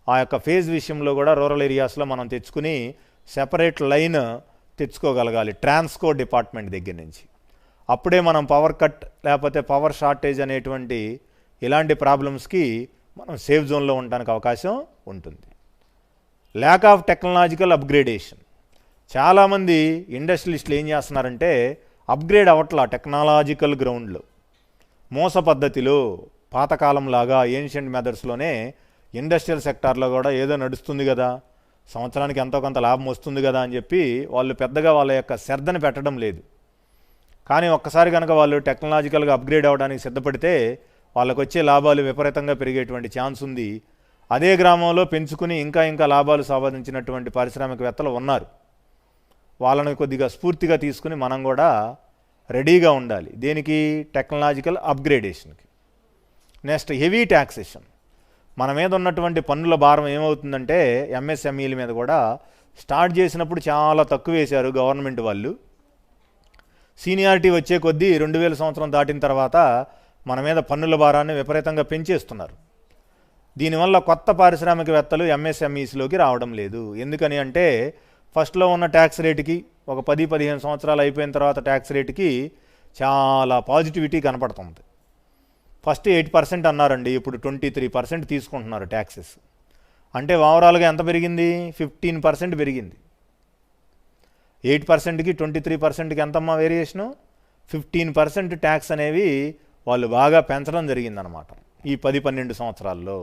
ఆ యొక్క ఫేజ్ విషయంలో కూడా రూరల్ ఏరియాస్లో మనం తెచ్చుకుని సెపరేట్ లైన్ తెచ్చుకోగలగాలి ట్రాన్స్కో డిపార్ట్మెంట్ దగ్గర నుంచి. అప్పుడే మనం పవర్ కట్ లేకపోతే పవర్ షార్టేజ్ అనేటువంటి ఇలాంటి ప్రాబ్లమ్స్కి మనం సేఫ్ జోన్లో ఉండడానికి అవకాశం ఉంటుంది. Lack of technological upgradation. చాలామంది ఇండస్ట్రియలిస్టులు ఏం చేస్తున్నారంటే అప్గ్రేడ్ అవ్వట్లా టెక్నాలజికల్ గ్రౌండ్లో, మోస పద్ధతిలో పాతకాలంలాగా ఏన్షియంట్ మెథడ్స్లోనే ఇండస్ట్రియల్ సెక్టార్లో కూడా ఏదో నడుస్తుంది కదా, సంవత్సరానికి ఎంతో కొంత లాభం వస్తుంది కదా అని చెప్పి వాళ్ళు పెద్దగా వాళ్ళ యొక్క శ్రద్ధను పెట్టడం లేదు. కానీ ఒక్కసారి కనుక వాళ్ళు టెక్నాలజికల్గా అప్గ్రేడ్ అవ్వడానికి సిద్ధపడితే వాళ్ళకు వచ్చే లాభాలు విపరీతంగా పెరిగేటువంటి ఛాన్స్ ఉంది. అదే గ్రామంలో పెంచుకుని ఇంకా ఇంకా లాభాలు సంపాదించినటువంటి పారిశ్రామికవేత్తలు ఉన్నారు. వాళ్ళని కొద్దిగా స్ఫూర్తిగా తీసుకుని మనం కూడా రెడీగా ఉండాలి. దేనికి? టెక్నాలజికల్ అప్గ్రేడేషన్కి. Next heavy taxation. మన మీద ఉన్నటువంటి పన్నుల భారం ఏమవుతుందంటే ఎంఎస్ఎంఈల మీద కూడా స్టార్ట్ చేసినప్పుడు చాలా తక్కువ వేశారు గవర్నమెంట్ వాళ్ళు. సీనియారిటీ వచ్చే కొద్దీ 2000 సంవత్సరం దాటిన తర్వాత మన మీద పన్నుల భారాన్ని విపరీతంగా పెంచేస్తున్నారు. దీనివల్ల కొత్త పారిశ్రామికవేత్తలు ఎంఎస్ఎంఈస్లోకి రావడం లేదు. ఎందుకని అంటే ఫస్ట్లో ఉన్న ట్యాక్స్ రేటుకి ఒక 10-15 సంవత్సరాలు అయిపోయిన తర్వాత ట్యాక్స్ రేటుకి చాలా పాజిటివిటీ కనపడుతుంది. ఫస్ట్ 8% అన్నారండి, ఇప్పుడు 23% తీసుకుంటున్నారు ట్యాక్సెస్. అంటే ఓవరాల్గా ఎంత పెరిగింది? 15% పెరిగింది. 8%కి 23%కి ఎంతమ్మా వేరియేషను? 15% ట్యాక్స్ అనేవి వాళ్ళు బాగా పెంచడం జరిగిందనమాట ఈ 10-12 సంవత్సరాల్లో.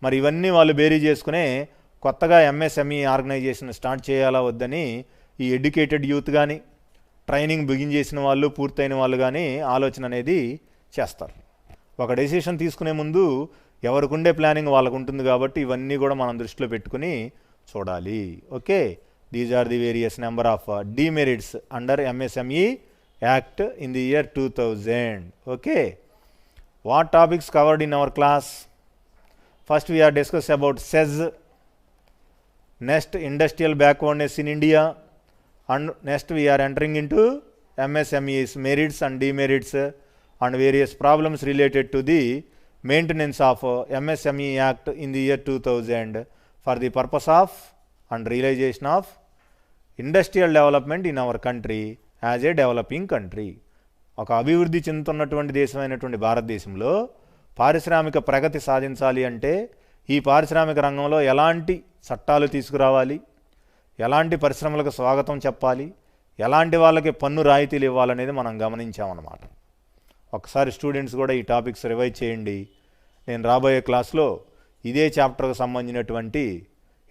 మరి ఇవన్నీ వాళ్ళు బేరీ చేసుకునే కొత్తగా ఎంఎస్ఎంఈ ఆర్గనైజేషన్ స్టార్ట్ చేయాలా వద్దని ఈ ఎడ్యుకేటెడ్ యూత్ కానీ ట్రైనింగ్ బిగిన్ చేసిన వాళ్ళు పూర్తయిన వాళ్ళు కానీ ఆలోచన అనేది చేస్తారు. ఒక డెసిషన్ తీసుకునే ముందు ఎవరికి ఉండే ప్లానింగ్ వాళ్ళకు ఉంటుంది కాబట్టి ఇవన్నీ కూడా మనం దృష్టిలో పెట్టుకుని చూడాలి. Okay, these are the various number of demerits under MSME act in the year 2000. Okay, what topics covered in our class? First we are discussed about SEZ, next industrial backwardness in India, and next we are entering into MSME's merits and demerits and various problems related to the maintenance of MSME Act in the year 2000 for the purpose of and realization of industrial development in our country as a developing country. ఒక అభివృద్ధి చెందుతున్నటువంటి దేశమైనటువంటి భారతదేశంలో పారిశ్రామిక ప్రగతి సాధించాలి అంటే ఈ పారిశ్రామిక రంగంలో ఎలాంటి చట్టాలు తీసుకురావాలి, ఎలాంటి పరిశ్రమలకు స్వాగతం చెప్పాలి, ఎలాంటి వాళ్ళకి పన్ను రాయితీలు ఇవ్వాలనేది మనం గమనించామన్నమాట. ఒకసారి స్టూడెంట్స్ కూడా ఈ టాపిక్స్ రివైజ్ చేయండి. నేను రాబోయే క్లాస్లో ఇదే చాప్టర్కు సంబంధించినటువంటి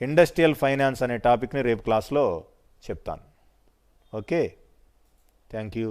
ఇండస్ట్రియల్ ఫైనాన్స్ అనే టాపిక్ని రేపు క్లాస్లో చెప్తాను. Okay, thank you.